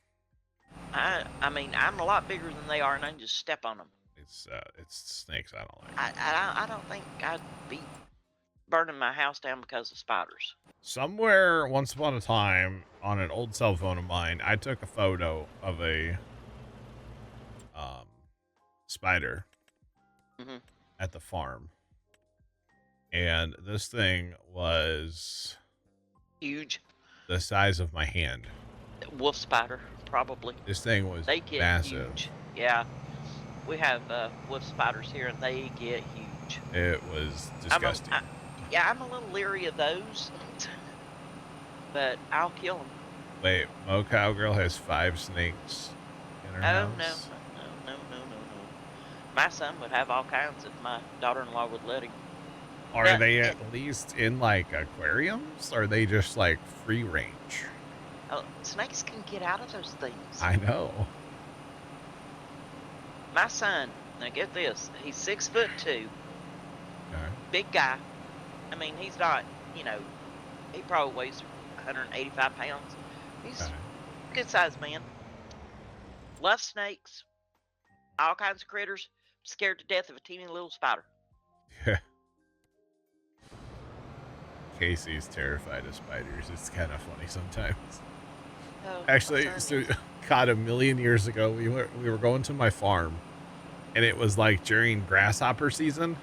I mean, I'm a lot bigger than they are, and I can just step on them. It's snakes I don't like. I don't think I'd be burning my house down because of spiders. Somewhere once upon a time on an old cell phone of mine, I took a photo of a spider at the farm, and this thing was huge, the size of my hand. Wolf spider, probably. This thing was massive. Huge. Yeah, we have wolf spiders here, and they get huge. It was disgusting. I'm a little leery of those, but I'll kill them. Wait, Mo Cowgirl has 5 snakes in in her Oh, no, house. no. My son would have all kinds if my daughter-in-law would let him. Are Now, they at least in like aquariums? Or are they just like free range? oh, snakes can get out of those things. I know. My son, now get this, he's 6'2", Okay. big guy. I mean, he's not, you know, he probably weighs 185 pounds. He's Okay. a good-sized man. Loves snakes, all kinds of critters. Scared to death of a teeny little spider. Casey's terrified of spiders. It's kind of funny sometimes. Oh, Actually, my son so is. God, a million years ago, we were going to my farm, and it was like during grasshopper season,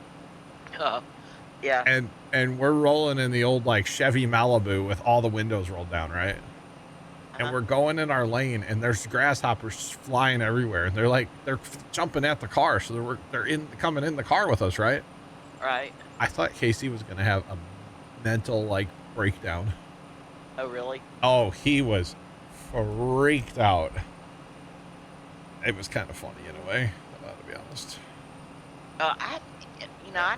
Yeah. and we're rolling in the old like Chevy Malibu with all the windows rolled down, right? And we're going in our lane, and there's grasshoppers flying everywhere, and they're jumping at the car, so they're coming in the car with us, right? Right. I thought Casey was gonna have a mental like breakdown. Oh, really? Oh, he was freaked out. It was kind of funny in a way, to be honest. I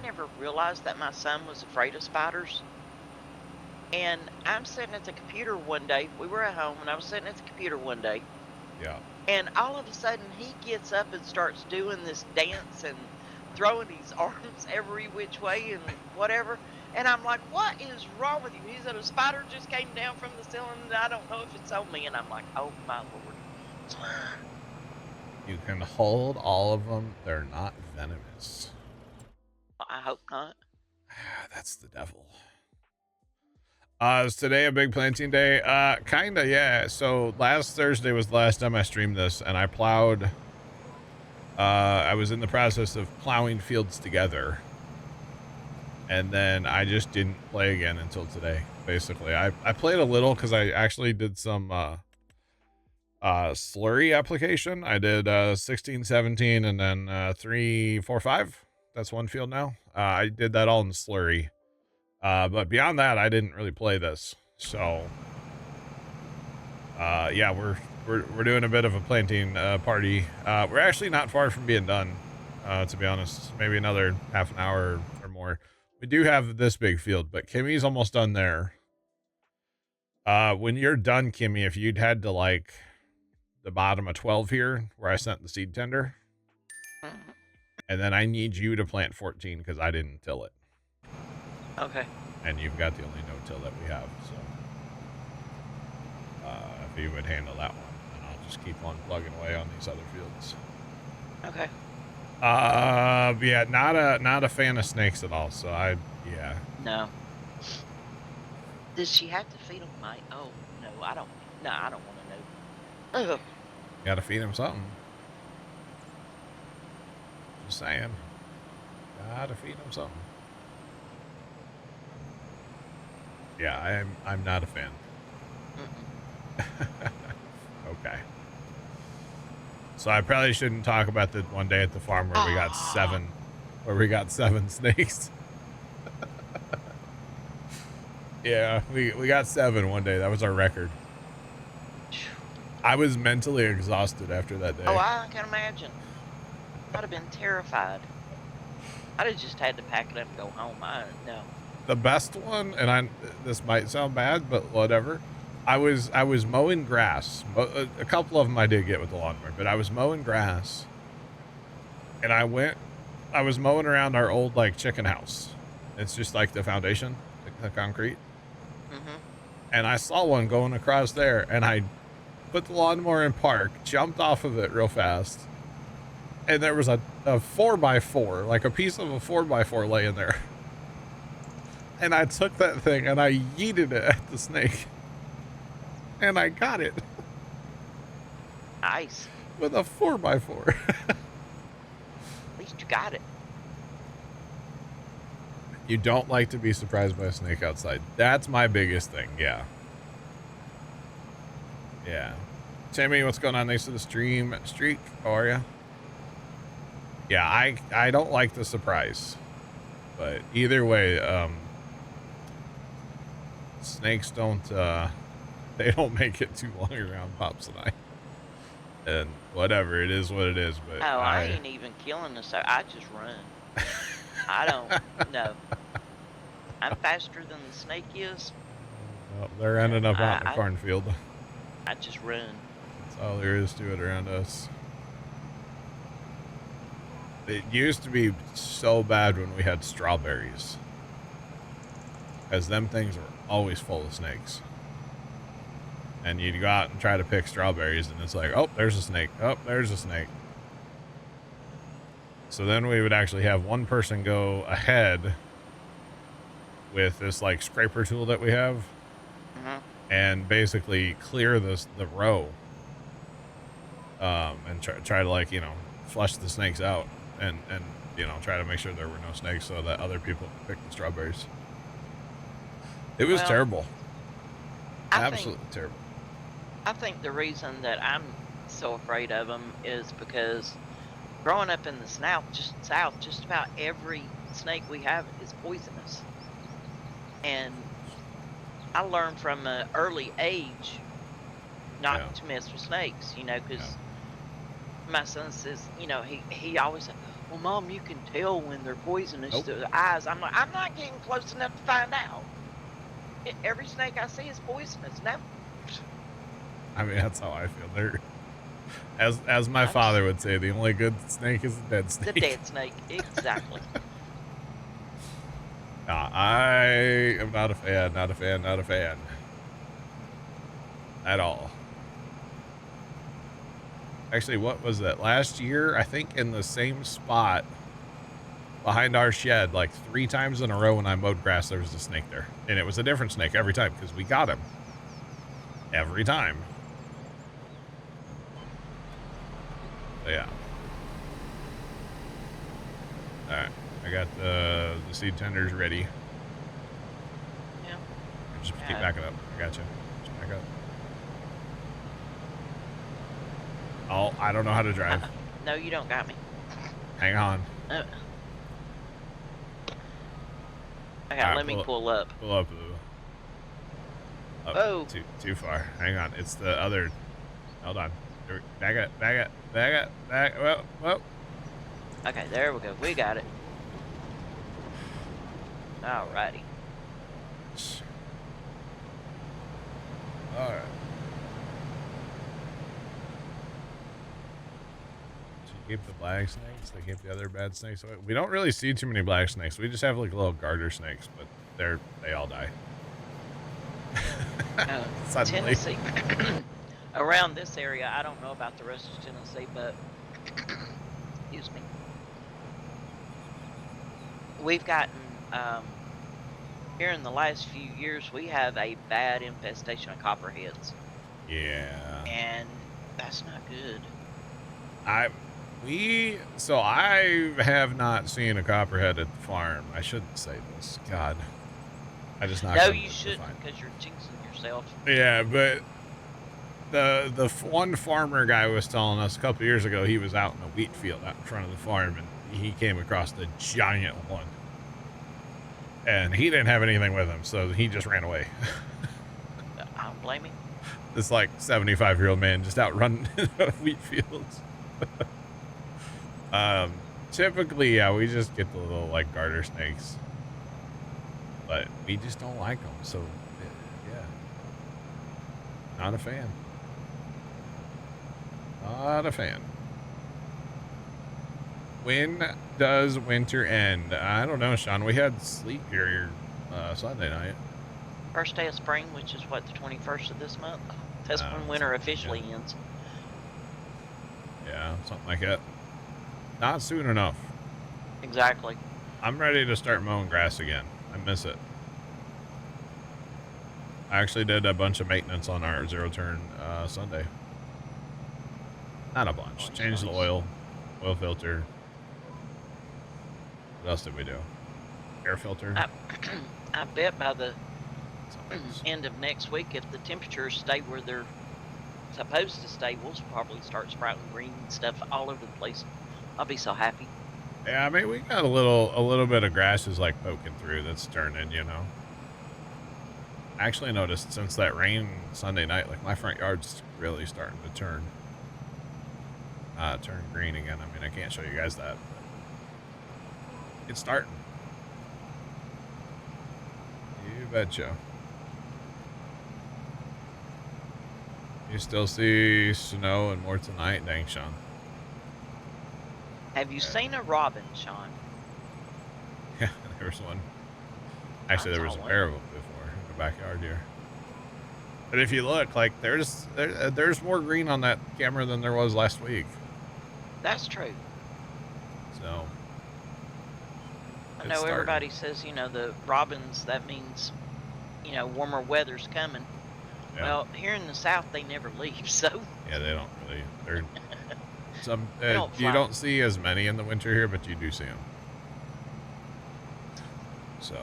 never realized that my son was afraid of spiders. And I'm sitting at the computer one day. We were at home, and I was sitting at the computer one day. Yeah. And all of a sudden, he gets up and starts doing this dance and throwing his arms every which way and whatever. And I'm like, what is wrong with you? He said, a spider just came down from the ceiling, and I don't know if it's on me. And I'm like, oh, my Lord. You can hold all of them. They're not venomous. I hope not. That's the devil. Is today a big planting day? Kinda, yeah. So last Thursday was the last time I streamed this, and I plowed. I was in the process of plowing fields together, and then I just didn't play again until today. Basically, I played a little because I actually did some slurry application. I did 16, 17, and then 3, 4, 5. That's one field now. I did that all in slurry. But beyond that, I didn't really play this. So, yeah, we're doing a bit of a planting party. We're actually not far from being done, to be honest. Maybe another half an hour or more. We do have this big field, but Kimmy's almost done there. When you're done, Kimmy, if you'd head to like the bottom of 12 here, where I sent the seed tender, and then I need you to plant 14 because I didn't till it. Okay. And you've got the only no-till that we have, so if you would handle that one, and I'll just keep on plugging away on these other fields. Okay. Yeah, not a fan of snakes at all. So yeah. No. Does she have to feed them, Mike? Oh no, I don't. No, I don't want to know. Ugh. Got to feed them something. Just saying. Got to feed them something. Yeah, I'm not a fan. Okay. So I probably shouldn't talk about the one day at the farm where we got seven snakes. Yeah, we got 7 one day. That was our record. I was mentally exhausted after that day. Oh, I can imagine. I'd have been terrified. I'd have just had to pack it up and go home. No. The best one, and this might sound bad, but whatever. I was mowing grass. A couple of them I did get with the lawnmower, but I was mowing grass, and I was mowing around our old like chicken house. It's just like the foundation, the concrete. And I saw one going across there, and I put the lawnmower in park, jumped off of it real fast, and there was a 4x4, like a piece of a 4x4 laying there. And I took that thing and I yeeted it at the snake. And I got it. Nice. With a 4x4. At least you got it. You don't like to be surprised by a snake outside. That's my biggest thing, yeah. Yeah. Tammy, what's going on? Thanks to the stream. Streak, how are you? Yeah, I don't like the surprise. But either way, snakes don't, they don't make it too long around Pops and I. And whatever, it is what it is. But Oh, I ain't even killing the so I just run. I don't no. I'm faster than the snake is. well, they're ending up out in the cornfield. I just run. That's all there is to it around us. It used to be so bad when we had strawberries, as them things were always full of snakes. And you'd go out and try to pick strawberries, and it's like, oh, there's a snake. Oh, there's a snake. So then we would actually have one person go ahead with this like scraper tool that we have, and basically clear the row, and try to, like, you know, flush the snakes out, and you know, try to make sure there were no snakes so that other people could pick the strawberries. It was terrible. Absolutely terrible. I think the reason that I'm so afraid of them is because growing up in the south, just about every snake we have is poisonous. And I learned from an early age not to mess with snakes, you know, because my son says, you know, he always said, well, Mom, you can tell when they're poisonous to the eyes. I'm like, I'm not getting close enough to find out. Every snake I see is poisonous. No. I mean, that's how I feel. They're, as my father would say, the only good snake is a dead snake. The dead snake, exactly. I am not a fan, not a fan. At all. Actually, what was that? Last year, I think in the same spot behind our shed, like 3 times in a row when I mowed grass, there was a snake there. And it was a different snake every time because we got him. Every time. So, yeah. Alright. I got the seed tenders ready. Yeah. Just keep backing up. I got you. Just back up. Oh, I don't know how to drive. No, you don't got me. Hang on. Okay, let me pull up. Pull up. Oh. Too far. Hang on. It's the other. Hold on. Back up. Whoa. Okay, there we go. We got it. Alrighty. Alright. Keep the black snakes, they keep the other bad snakes away. We don't really see too many black snakes. We just have like little garter snakes, but they all die. Tennessee. Around this area, I don't know about the rest of Tennessee, but excuse me. We've gotten here in the last few years, we have a bad infestation of copperheads. Yeah. And that's not good. I have not seen a copperhead at the farm. I shouldn't say this. God. I just not. No, you shouldn't, because you're jinxing yourself. Yeah, but the one farmer guy was telling us a couple years ago, he was out in a wheat field out in front of the farm, and he came across the giant one. And he didn't have anything with him, so he just ran away. I don't blame him. This like 75-year-old man just out running in wheat fields. Typically, yeah, we just get the little like garter snakes, but we just don't like them. So, yeah, not a fan. Not a fan. When does winter end? I don't know, Sean. We had sleep here Sunday night. First day of spring, which is what, the 21st of this month? That's when winter officially ends. Yeah, something like that. Not soon enough. Exactly. I'm ready to start mowing grass again. I miss it. I actually did a bunch of maintenance on our zero-turn Sunday. Not a bunch. Changed the oil filter. What else did we do? Air filter. I bet by the end of next week, if the temperatures stay where they're supposed to stay, we'll probably start sprouting green stuff all over the place. I'll be so happy. Yeah, I mean, we got a little bit of grass is like poking through that's turning, you know. I actually noticed since that rain Sunday night, like my front yard's really starting to turn. turn green again. I mean, I can't show you guys that. It's starting. You betcha. You still see snow and more tonight? Dang, Sean. Have you seen a robin, Sean? Yeah, there was one. Actually, there was a saw pair of them before in the backyard here. But if you look, like, there's more green on that camera than there was last week. That's true. So. I know everybody says, you know, the robins, that means, you know, warmer weather's coming. Yeah. Well, here in the South, they never leave, so. Yeah, they don't really. They're some. You don't see as many in the winter here, but you do see them. So.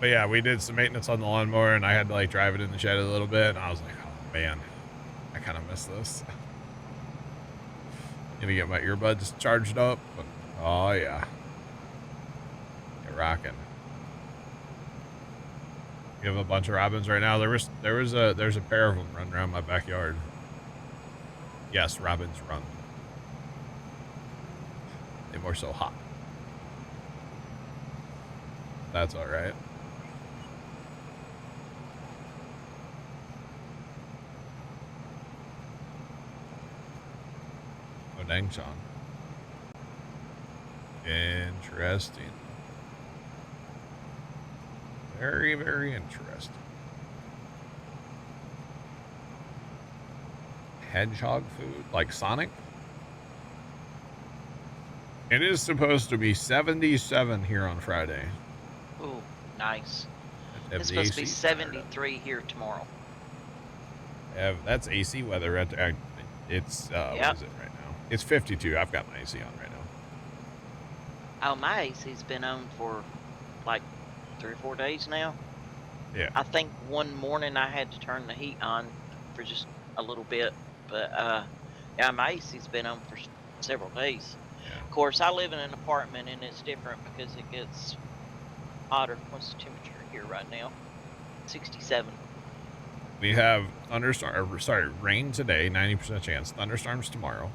But yeah, we did some maintenance on the lawnmower, and I had to like drive it in the shed a little bit, and I was like, oh man, I kind of miss this. Gonna get my earbuds charged up. But, oh yeah. You're rocking. You have a bunch of robins right now. There's a pair of them running around my backyard. Yes, robins run. They more so hop. That's all right. Oh dang, Sean. Interesting. Very, very interesting. Hedgehog food? Like Sonic? It is supposed to be 77 here on Friday. Ooh, nice. It's The supposed to be AC 73 here tomorrow. That's AC weather. It's, Yep. What is it right now? It's 52. I've got my AC on right now. Oh, my AC's been on for like 3 or 4 days now. Yeah. I think one morning I had to turn the heat on for just a little bit, but yeah, my AC's been on for several days. Yeah. Of course, I live in an apartment and it's different because it gets hotter. What's the temperature here right now? 67. We have rain today, 90% chance. Thunderstorms tomorrow,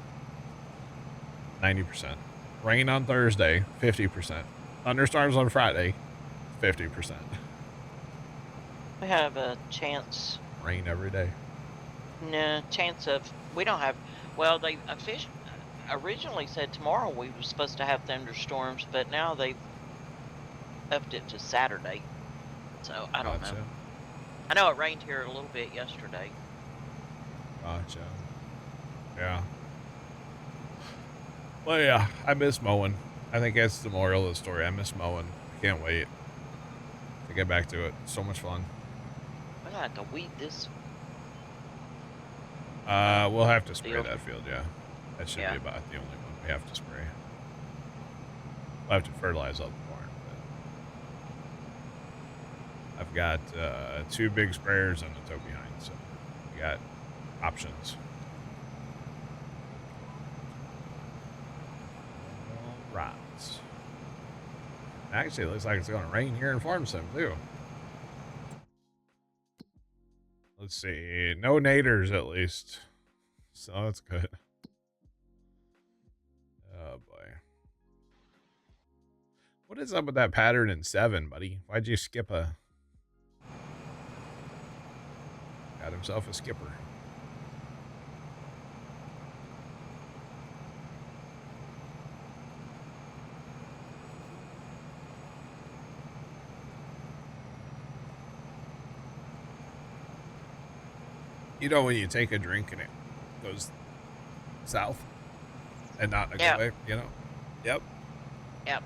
90%. Rain on Thursday, 50%. Thunderstorms on Friday, 50%. We have a chance. Rain every day. No, chance of. We don't have. Well, they originally said tomorrow we were supposed to have thunderstorms, but now they've upped it to Saturday. So I don't know. I know it rained here a little bit yesterday. Gotcha. Yeah. Well, yeah, I miss mowing. I think that's the moral of the story. I miss mowing. I can't wait to get back to it. So much fun. We're gonna have to weed this. We'll have to spray field. that field, yeah. That should be about the only one we have to spray. We'll have to fertilize all the barn, but I've got 2 big sprayers and a tow behind, so we got options. All right. Actually, it looks like it's going to rain here in Farm Sim, too. Let's see. No naders, at least. So that's good. Oh, boy. What is up with that pattern in 7, buddy? Why'd you skip a... Got himself a skipper. You know when you take a drink and it goes south and not in a good way, you know? Yep. Yep.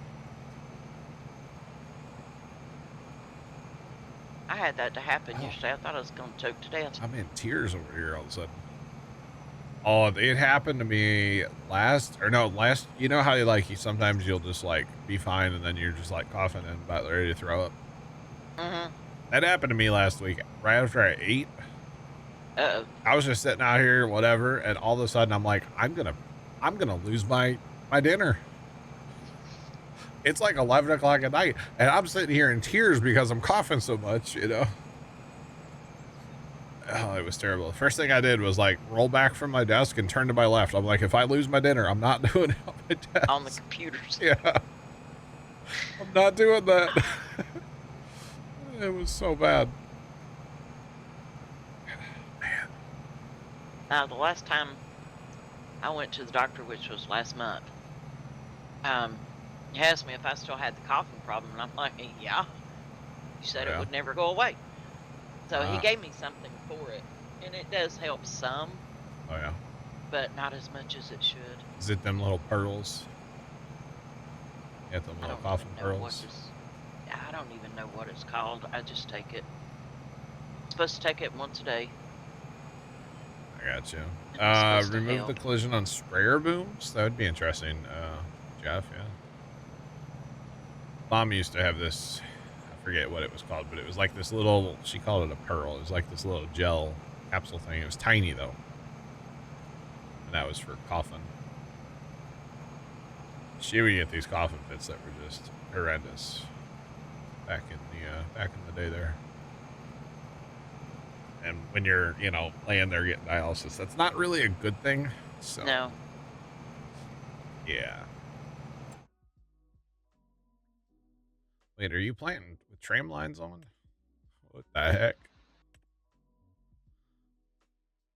I had that to happen yesterday. I thought I was going to choke to death. I'm in tears over here all of a sudden. Oh, it happened to me last, you know how sometimes you'll just like be fine and then you're just like coughing and about ready to throw up? Mm-hmm. That happened to me last week right after I ate. Uh-oh. I was just sitting out here, whatever, and all of a sudden I'm like, I'm gonna lose my dinner. It's like 11 o'clock at night, and I'm sitting here in tears because I'm coughing so much, you know. Oh, it was terrible. The first thing I did was like roll back from my desk and turn to my left. I'm like, if I lose my dinner, I'm not doing it on my desk. On the computers. Yeah. I'm not doing that. It was so bad. Now, the last time I went to the doctor, which was last month, he asked me if I still had the coughing problem, and I'm like, yeah. He said it would never go away. So he gave me something for it, and it does help some. Oh, yeah. But not as much as it should. Is it them little pearls? Yeah, them little coughing pearls. I don't even know what it's called. I just take it. I'm supposed to take it once a day. I got you. Remove the collision on sprayer booms? That would be interesting, Jeff, yeah. Mom used to have this, I forget what it was called, but it was like this little, she called it a pearl. It was like this little gel capsule thing. It was tiny, though. And that was for coughing. She would get these coughing fits that were just horrendous back in the day there. And when you're, you know, laying there getting dialysis, that's not really a good thing. So no. Yeah. Wait, are you playing with tram lines on? What the heck?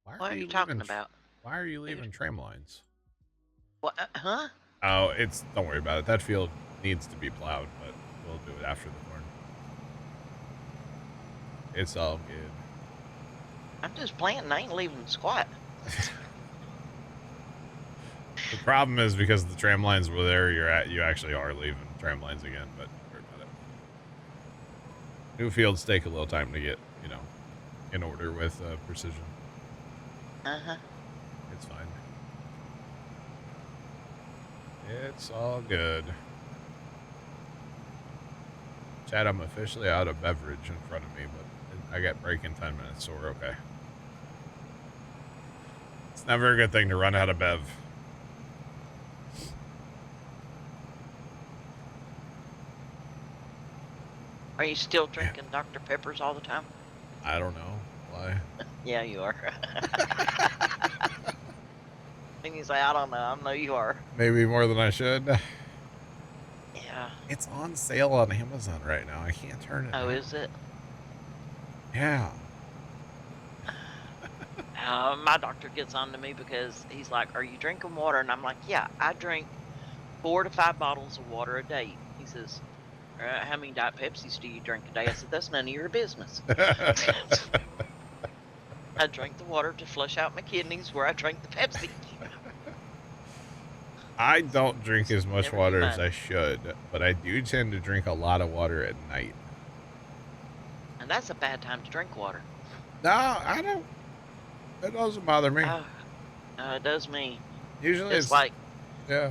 What are you talking about? Why are you leaving tram lines? What? Huh? Oh, don't worry about it. That field needs to be plowed, but we'll do it after the corn. It's all good. I'm just planting. I ain't leaving squat. The problem is because the tram lines were there, you actually are leaving tram lines again, but don't worry about it. New fields take a little time to get, you know, in order with precision. Uh-huh. It's fine. It's all good. Chad, I'm officially out of beverage in front of me, but I got break in 10 minutes, so we're okay. It's never a good thing to run out of bev. Are you still drinking Dr. Peppers all the time? I don't know. Why? Yeah, you are. And he's like, I don't know. I know you are. Maybe more than I should. Yeah. It's on sale on Amazon right now. I can't turn it. Oh, is it? Yeah. My doctor gets on to me because he's like, are you drinking water? And I'm like, yeah, I drink 4 to 5 bottles of water a day. He says, how many Diet Pepsis do you drink a day? I said, that's none of your business. I drink the water to flush out my kidneys where I drink the Pepsi. I don't drink as much water as I should, but I do tend to drink a lot of water at night. And that's a bad time to drink water. No, I don't. It doesn't bother me. It does me. Usually it's like, yeah.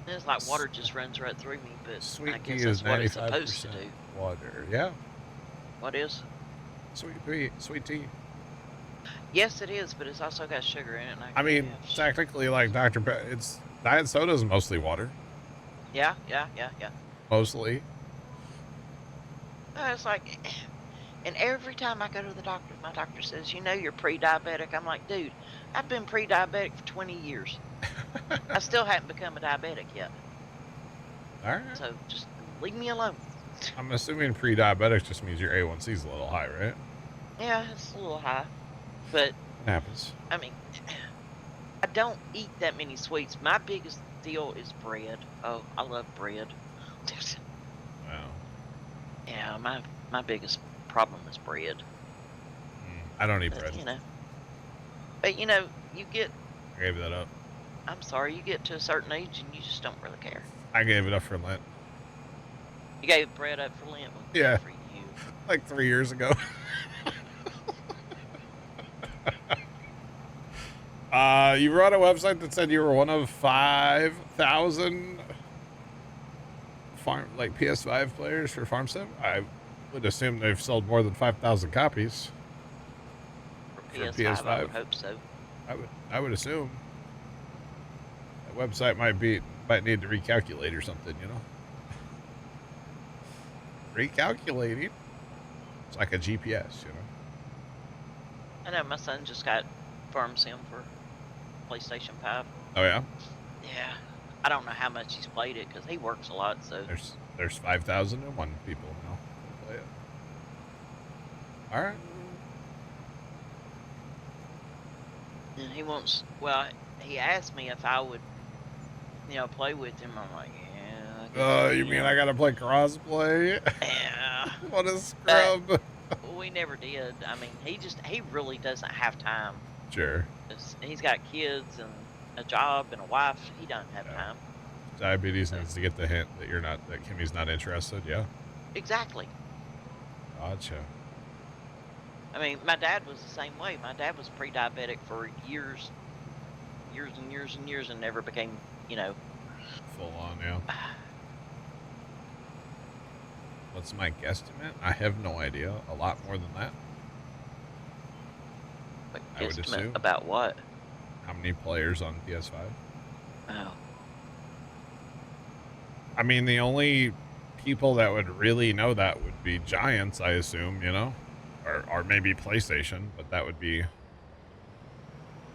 It's like water just runs right through me, but Sweet I tea guess is that's what it's supposed to 95% do. water. Yeah. What is? Sweet tea. Yes, it is, but it's also got sugar in it. And I mean, technically, like Dr. Pepper, it's diet soda is mostly water. Yeah. Mostly. It's like, and every time I go to the doctor, my doctor says, you know, you're pre-diabetic. I'm like, dude, I've been pre-diabetic for 20 years. I still haven't become a diabetic yet. All right. So just leave me alone. I'm assuming pre-diabetic just means your A1C is a little high, right? Yeah, it's a little high, but it happens. I mean, I don't eat that many sweets. My biggest deal is bread. Oh, I love bread. Wow. Yeah, my biggest problem is bread. I don't eat bread. You know, but you know, you get. I gave that up. I'm sorry, you get to a certain age and you just don't really care. I gave it up for Lent. You gave bread up for Lent? Well, yeah. For you. Like 3 years ago. You were on a website that said you were one of 5,000 PS5 players for Farm Sim. I would assume they've sold more than 5,000 copies for PS5. I would hope so. I would assume. That website might need to recalculate or something, you know. Recalculating. It's like a GPS, you know. I know my son just got Farm Sim for PlayStation 5. Oh yeah. Yeah. I don't know how much he's played it because he works a lot. So There's 5,001 people now who play it. All right. and he wants. Well, he asked me if I would, play with him. I'm like, yeah. I guess You mean I gotta play crossplay? Yeah. What a scrub. We never did. I mean, he really doesn't have time. Sure. He's got kids and a job and a wife. He doesn't have time. Diabetes needs to get the hint that that Kimmy's not interested. Yeah. Exactly. Gotcha. I mean, my dad was the same way. My dad was pre-diabetic for years and years and years, and never became, Full on, yeah. What's my guesstimate? I have no idea. A lot more than that. I would assume. About what? How many players on PS5? Oh. I mean, the only people that would really know that would be Giants, I assume, you know? Or maybe PlayStation, but that would be...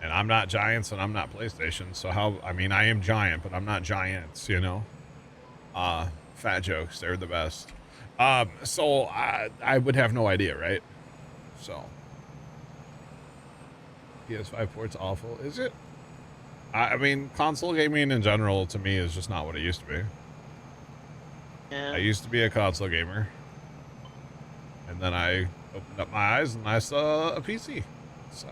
And I'm not Giants and I'm not PlayStation, so I mean, I am Giant, but I'm not Giants, you know? Fat jokes, they're the best. So I would have no idea, right? So... PS5 port's awful. Is it? I mean, console gaming in general, to me, is just not what it used to be. Yeah. I used to be a console gamer. And then I opened up my eyes and I saw a PC. So.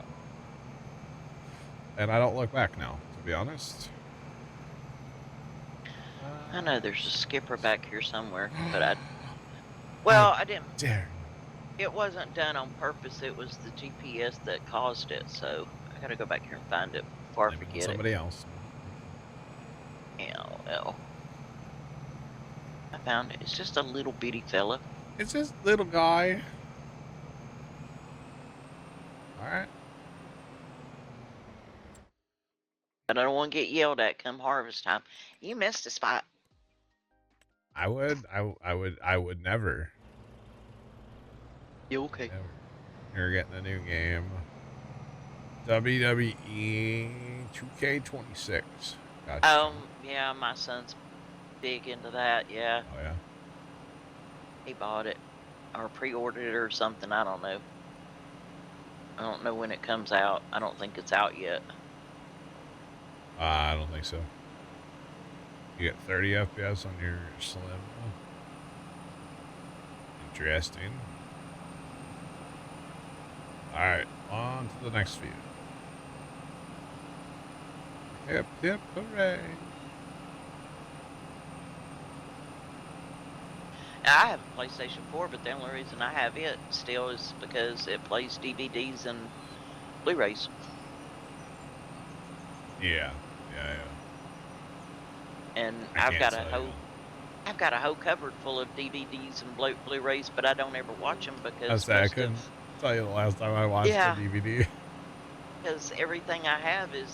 And I don't look back now, to be honest. I know there's a skipper back here somewhere, but I didn't. Dare. It wasn't done on purpose. It was the GPS that caused it. So I gotta go back here and find it before I forget somebody else. Well. I found it. It's just a little bitty fella. It's just little guy. All right. But I don't want to get yelled at come harvest time. You missed a spot. I would never. You okay? Never. You're getting a new game. WWE 2K26. Gotcha. Yeah, my son's big into that. Yeah. Oh yeah. He bought it or pre-ordered it or something. I don't know. I don't know when it comes out. I don't think it's out yet. I don't think so. You get 30 FPS on your Slim. Interesting. Alright, on to the next feed. Hip, hip, hooray. Now, I have a PlayStation 4, but the only reason I have it still is because it plays DVDs and Blu-rays. Yeah. And I've got a whole cupboard full of DVDs and Blu-rays, but I don't ever watch them because I couldn't tell you the last time I watched a DVD. Because everything I have is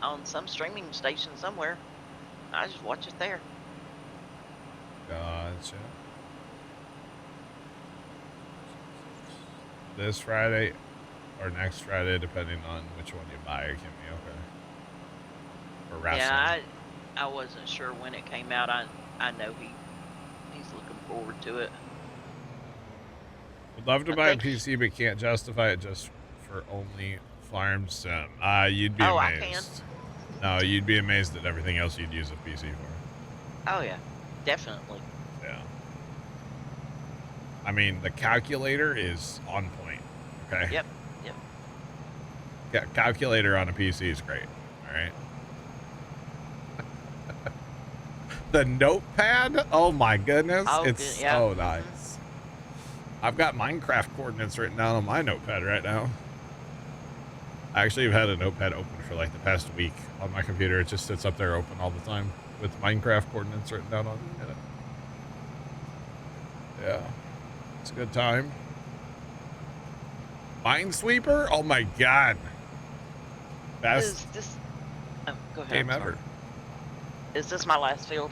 on some streaming station somewhere. I just watch it there. Gotcha. This Friday or next Friday, depending on which one you buy, it can be okay. For wrestling. Yeah, I wasn't sure when it came out. I know he's looking forward to it. Would love to buy a PC, but can't justify it just for only Farm Sim. You'd be amazed. I can. No, you'd be amazed at everything else you'd use a PC for. Oh yeah, definitely. Yeah. I mean, the calculator is on point. Okay. Yep. Yeah, calculator on a PC is great. All right. The notepad, oh my goodness, it's so nice. I've got Minecraft coordinates written down on my notepad right now. I actually have had a notepad open for like the past week on my computer. It just sits up there open all the time with Minecraft coordinates written down on it. Yeah, it's a good time. Minesweeper, oh my god, best go ahead, game ever. Is this my last field?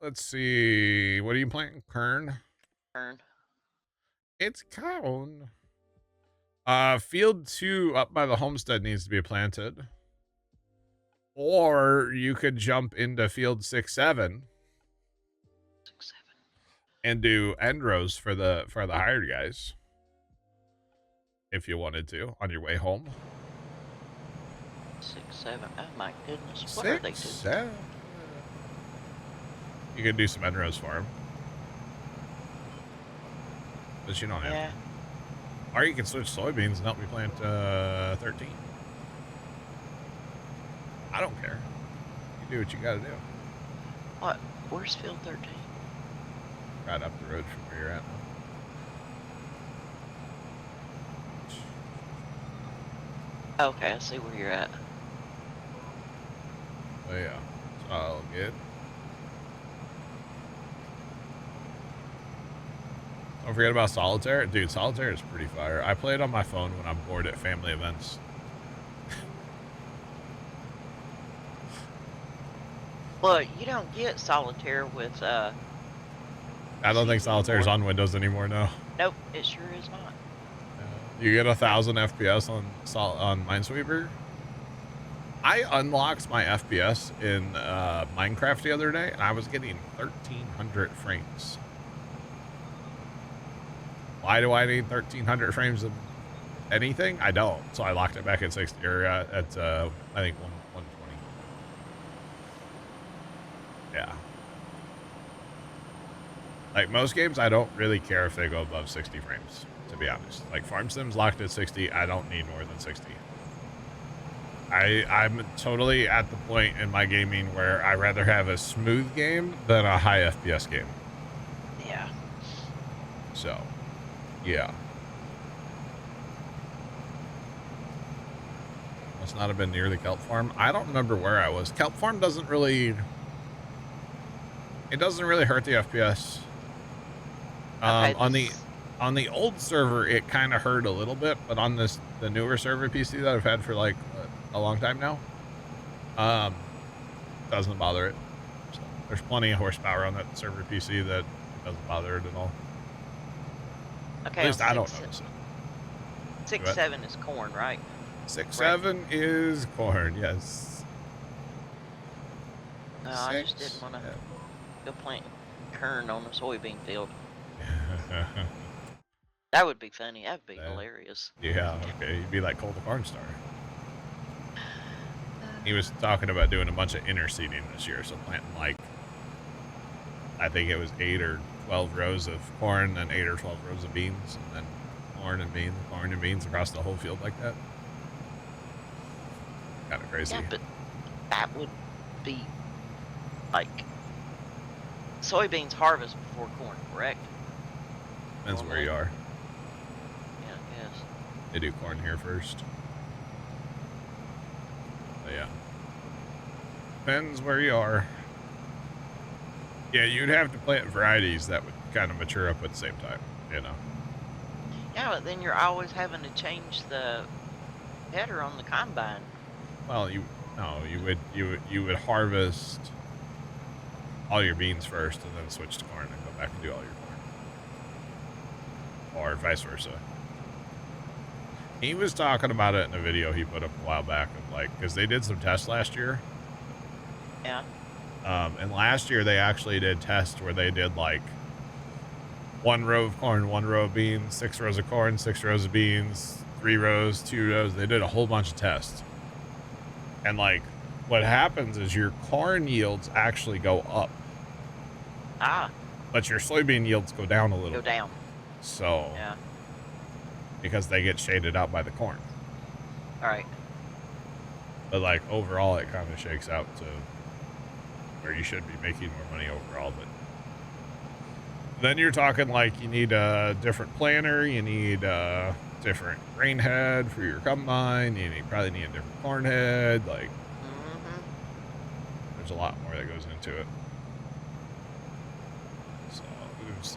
Let's see. What are you planting? Kern? Turn. It's cone. Field 2 up by the homestead needs to be planted. Or you could jump into field 6, 7 6, 7. and do end rows for the hired guys. If you wanted to, on your way home. 6, 7. Oh my goodness. What are they 6, doing? 7. You could do some end rows for them. But you don't have Yeah. to. Or you can switch soybeans and help me plant 13. I don't care. You do what you gotta do. What? Where's field 13? Right up the road from where you're at now. Okay, I see where you're at. Oh yeah, it's all good. Don't forget about solitaire. Dude, solitaire is pretty fire. I play it on my phone when I'm bored at family events. Well, you don't get solitaire with, I don't think solitaire is on Windows anymore, no. Nope, it sure is not. You get 1,000 FPS on Minesweeper. I unlocked my FPS in Minecraft the other day, and I was getting 1,300 frames. Why do I need 1,300 frames of anything? I don't. So I locked it back at 60 or at I think 120. Yeah. Like most games, I don't really care if they go above 60 frames, to be honest. Like Farm Sim's locked at 60. I don't need more than 60. I'm totally at the point in my gaming where I rather have a smooth game than a high FPS game. Yeah. So, yeah. Must not have been near the kelp farm. I don't remember where I was. Kelp farm doesn't really... It doesn't really hurt the FPS. Okay, On the old server, it kind of hurt a little bit, but on the newer server PC that I've had for like a long time now, doesn't bother it. So there's plenty of horsepower on that server PC that doesn't bother it at all. Okay, At least I don't six, notice it. 6, 7 is corn, right? 6, 7 is corn, yes. No, I just didn't want to go plant kern on a soybean field. That would be funny. That'd be hilarious. Yeah, okay. You'd be like Cole the Corn Star. He was talking about doing a bunch of interseeding this year, so planting like, I think it was 8 or 12 rows of corn and 8 or 12 rows of beans, and then corn and beans across the whole field like that. Kind of crazy. Yeah, but that would be like soybeans harvest before corn, correct? Depends where you are. Yeah, I guess. They do corn here first. But yeah. Depends where you are. Yeah, you'd have to plant varieties that would kind of mature up at the same time, you know. Yeah, but then you're always having to change the header on the combine. Well, you would harvest all your beans first and then switch to corn and go back and do all your corn. Or vice versa. He was talking about it in a video he put up a while back of like, because they did some tests last year. Yeah. And last year they actually did tests where they did like 1 row of corn, 1 row of beans, 6 rows of corn, 6 rows of beans, 3 rows, 2 rows. They did a whole bunch of tests. And like what happens is your corn yields actually go up. Ah. But your soybean yields go down a little. Go down. So, yeah. Because they get shaded out by the corn. All right. But like overall, it kind of shakes out to where you should be making more money overall. But then you're talking like you need a different planter, you need a different grain head for your combine, probably need a different corn head. Like, there's a lot more that goes into it. So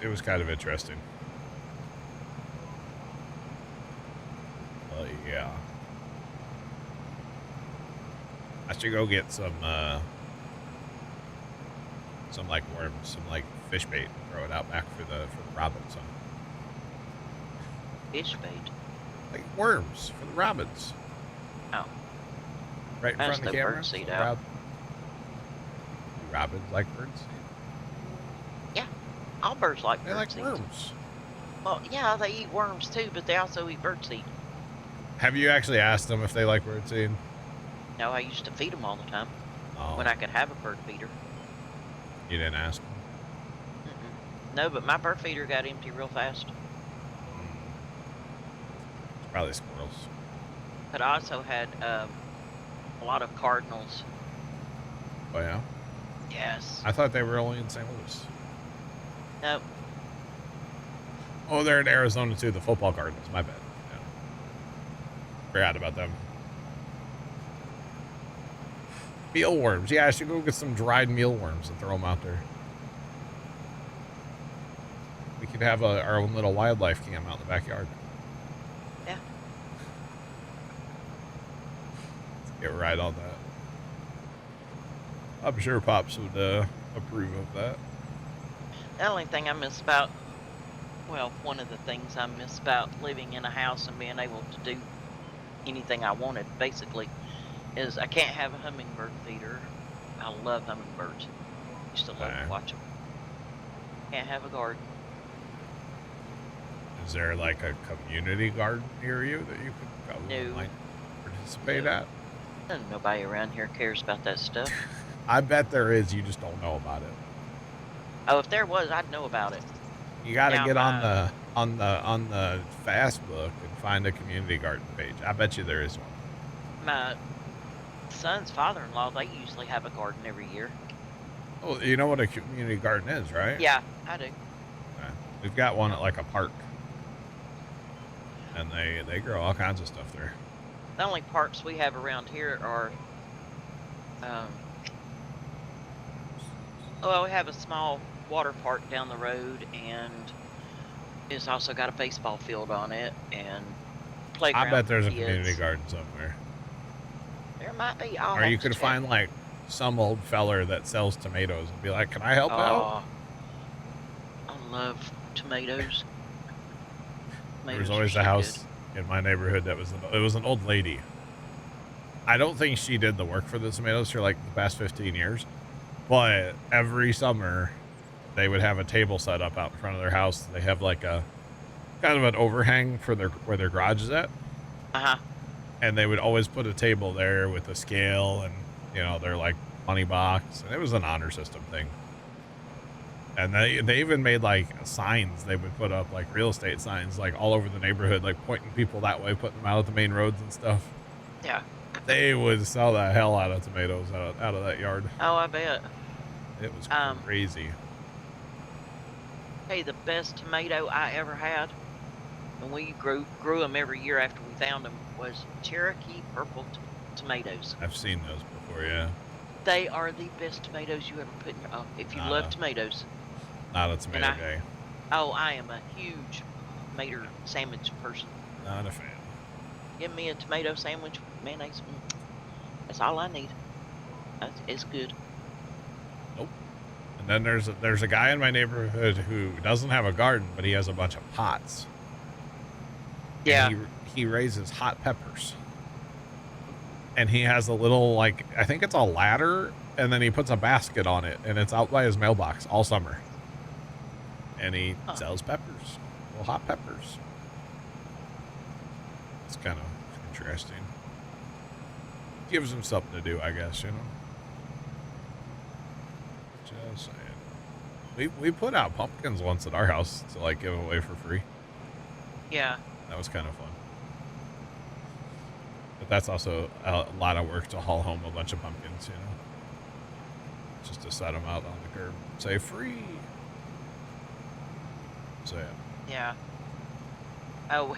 it was kind of interesting. Yeah. I should go get some some like worms, some like fish bait, and throw it out back for the robins. So. Fish bait. Like worms for the robins. Oh. Right in That's front of the the camera. bird seed so out. Robins like bird seed. Yeah. All birds like They bird like seeds. worms. Well, yeah, they eat worms too, but they also eat bird seed. Have you actually asked them if they like bird seed? No, I used to feed them all the time Oh, when I could have a bird feeder. you didn't ask them. No, but my bird feeder got empty real fast. It's probably squirrels. But I also had a lot of cardinals. Oh yeah. Yes. I thought they were only in St. Louis. No. Oh, they're in Arizona too. The football Cardinals. My bad. Yeah. Forgot about them. Mealworms. Yeah, I should go get some dried mealworms and throw them out there. We could have our own little wildlife camp out in the backyard. Yeah. Let's get right on that. I'm sure Pops would approve of that. The only thing I miss about, well, one of the things I miss about living in a house and being able to do anything I wanted, basically, is I can't have a hummingbird feeder. I love hummingbirds. Used to love Okay. to watch them. Can't have a garden. Is there like a community garden near you that you could go and No. like participate No. at? Nobody around here cares about that stuff. I bet there is. You just don't know about it. Oh, if there was, I'd know about it. You got to Now, get on the Facebook and find a community garden page. I bet you there is one. My son's father-in-law, they usually have a garden every year. Oh, you know what a community garden is, right? Yeah, I do. Okay. We've got one at like a park, and they grow all kinds of stuff there. The only parks we have around here are, well, we have a small water park down the road, and it's also got a baseball field on it, and playground. I bet there's a for kids. community garden somewhere. There might be. Or you could find like some old feller that sells tomatoes and be like, "Can I help out?" I love tomatoes. There was Tomatoes are always a so house in my neighborhood that it was an old lady. I don't think she did the work for the tomatoes for like the past 15 years, but every summer they would have a table set up out in front of their house. They have like a kind of an overhang for where their garage is at. Uh-huh. And they would always put a table there with a scale and, you know, their like money box. And it was an honor system thing. And they even made like signs they would put up, like real estate signs, like all over the neighborhood, like pointing people that way, putting them out at the main roads and stuff. Yeah. They would sell the hell out of tomatoes out of that yard. Oh, I bet. It was crazy. Hey, the best tomato I ever had, and we grew them every year after we found them, was Cherokee purple tomatoes. I've seen those before, yeah. They are the best tomatoes you ever put in your. If you love tomatoes. Not a tomato day. Oh, I am a huge tomato sandwich person. Not a fan. Give me a tomato sandwich with mayonnaise. That's all I need. It's good. Nope. And then there's a guy in my neighborhood who doesn't have a garden, but he has a bunch of pots. Yeah. And he raises hot peppers. And he has a little, like, I think it's a ladder, and then he puts a basket on it, and it's out by his mailbox all summer. And he sells peppers. Well, hot peppers. It's kind of interesting. Gives him something to do, I guess, you know. Just saying. We put out pumpkins once at our house to, like, give away for free. Yeah. That was kind of fun. But that's also a lot of work to haul home a bunch of pumpkins, you know. Just to set them out on the curb. Say free. So, yeah. Yeah. Oh,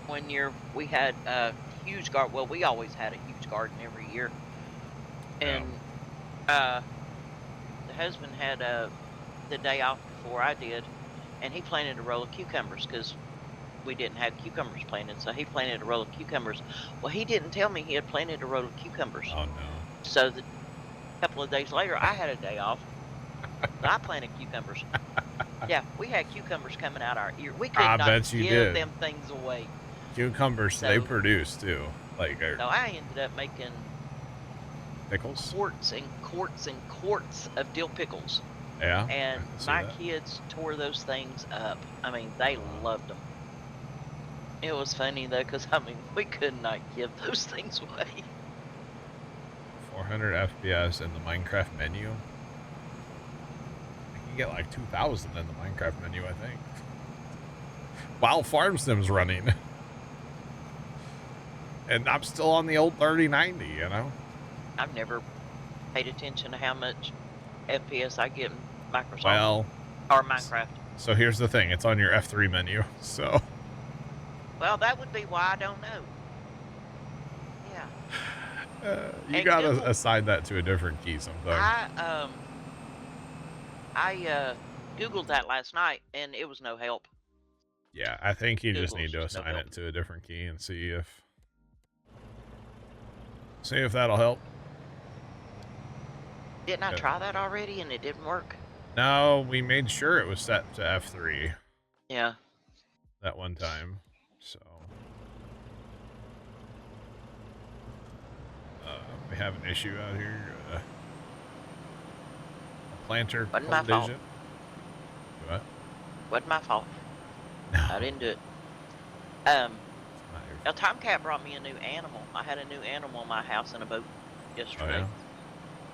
one year we had a huge garden. Well, we always had a huge garden every year. And the husband had the day off before I did, and he planted a row of cucumbers because we didn't have cucumbers planted, so he planted a row of cucumbers. Well, he didn't tell me he had planted a row of cucumbers. Oh, no. So A couple of days later, I had a day off. So I planted cucumbers. Yeah, we had cucumbers coming out our ear. We could I not bet you give did. them things away. Cucumbers, they So- produce too. Like So I ended up making pickles. quarts and quarts and quarts of dill pickles. Yeah. And I see my that. kids tore those things up. I mean, they loved them. It was funny though, because I mean, we could not give those things away. 400 FPS in the Minecraft menu. You can get like 2,000 in the Minecraft menu, I think. While Farm Sim's running. And I'm still on the old 3090, you know? I've never paid attention to how much FPS I get in Microsoft Well, or Minecraft. so here's the thing. It's on your F3 menu, so... Well, that would be why I don't know. Yeah. you And gotta Google- assign that to a different key sometime. I Googled that last night and it was no help. Yeah, I think you just Google's need to just no assign help. it to a different key and see if that'll help. Didn't I Yeah. try that already and it didn't work? No, we made sure it was set to F3 Yeah. that one time. So we have an issue out here. A planter Wasn't my fault. collision. What? Wasn't my fault. No. I didn't do it. Not your Now Tomcat brought me a new animal. I had a new animal in my house in a boat yesterday. Oh, yeah?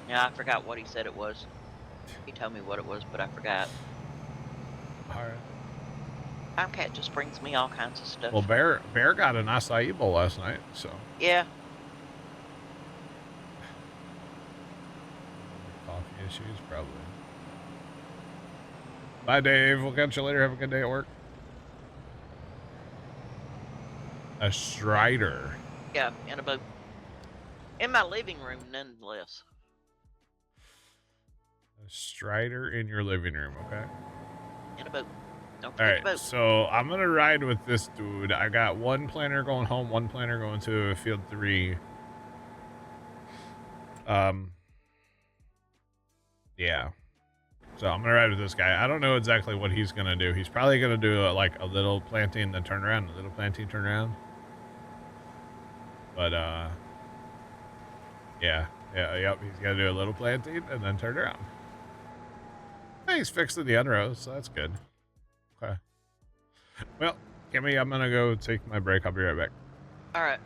Yeah, I forgot what he said it was. He told me what it was, but I forgot. All right. Tomcat just brings me all kinds of stuff. Well, Bear got an acai bowl last night, so Yeah. coffee issues probably. Bye, Dave. We'll catch you later. Have a good day at work. A Strider. Yeah, in a boat. In my living room, nonetheless. A Strider in your living room, okay? In a boat. Don't All forget right, the boat. so I'm gonna ride with this dude. I got one planner going home, one planner going to field 3. Yeah. So I'm gonna ride with this guy. I don't know exactly what he's gonna do. He's probably gonna do like a little planting, then turn around, a little planting, turn around. But yeah, yep. He's gonna do a little planting and then turn around. Hey, he's fixing the unrows, so that's good. Okay. Well, Kimmy, I'm gonna go take my break. I'll be right back. All right.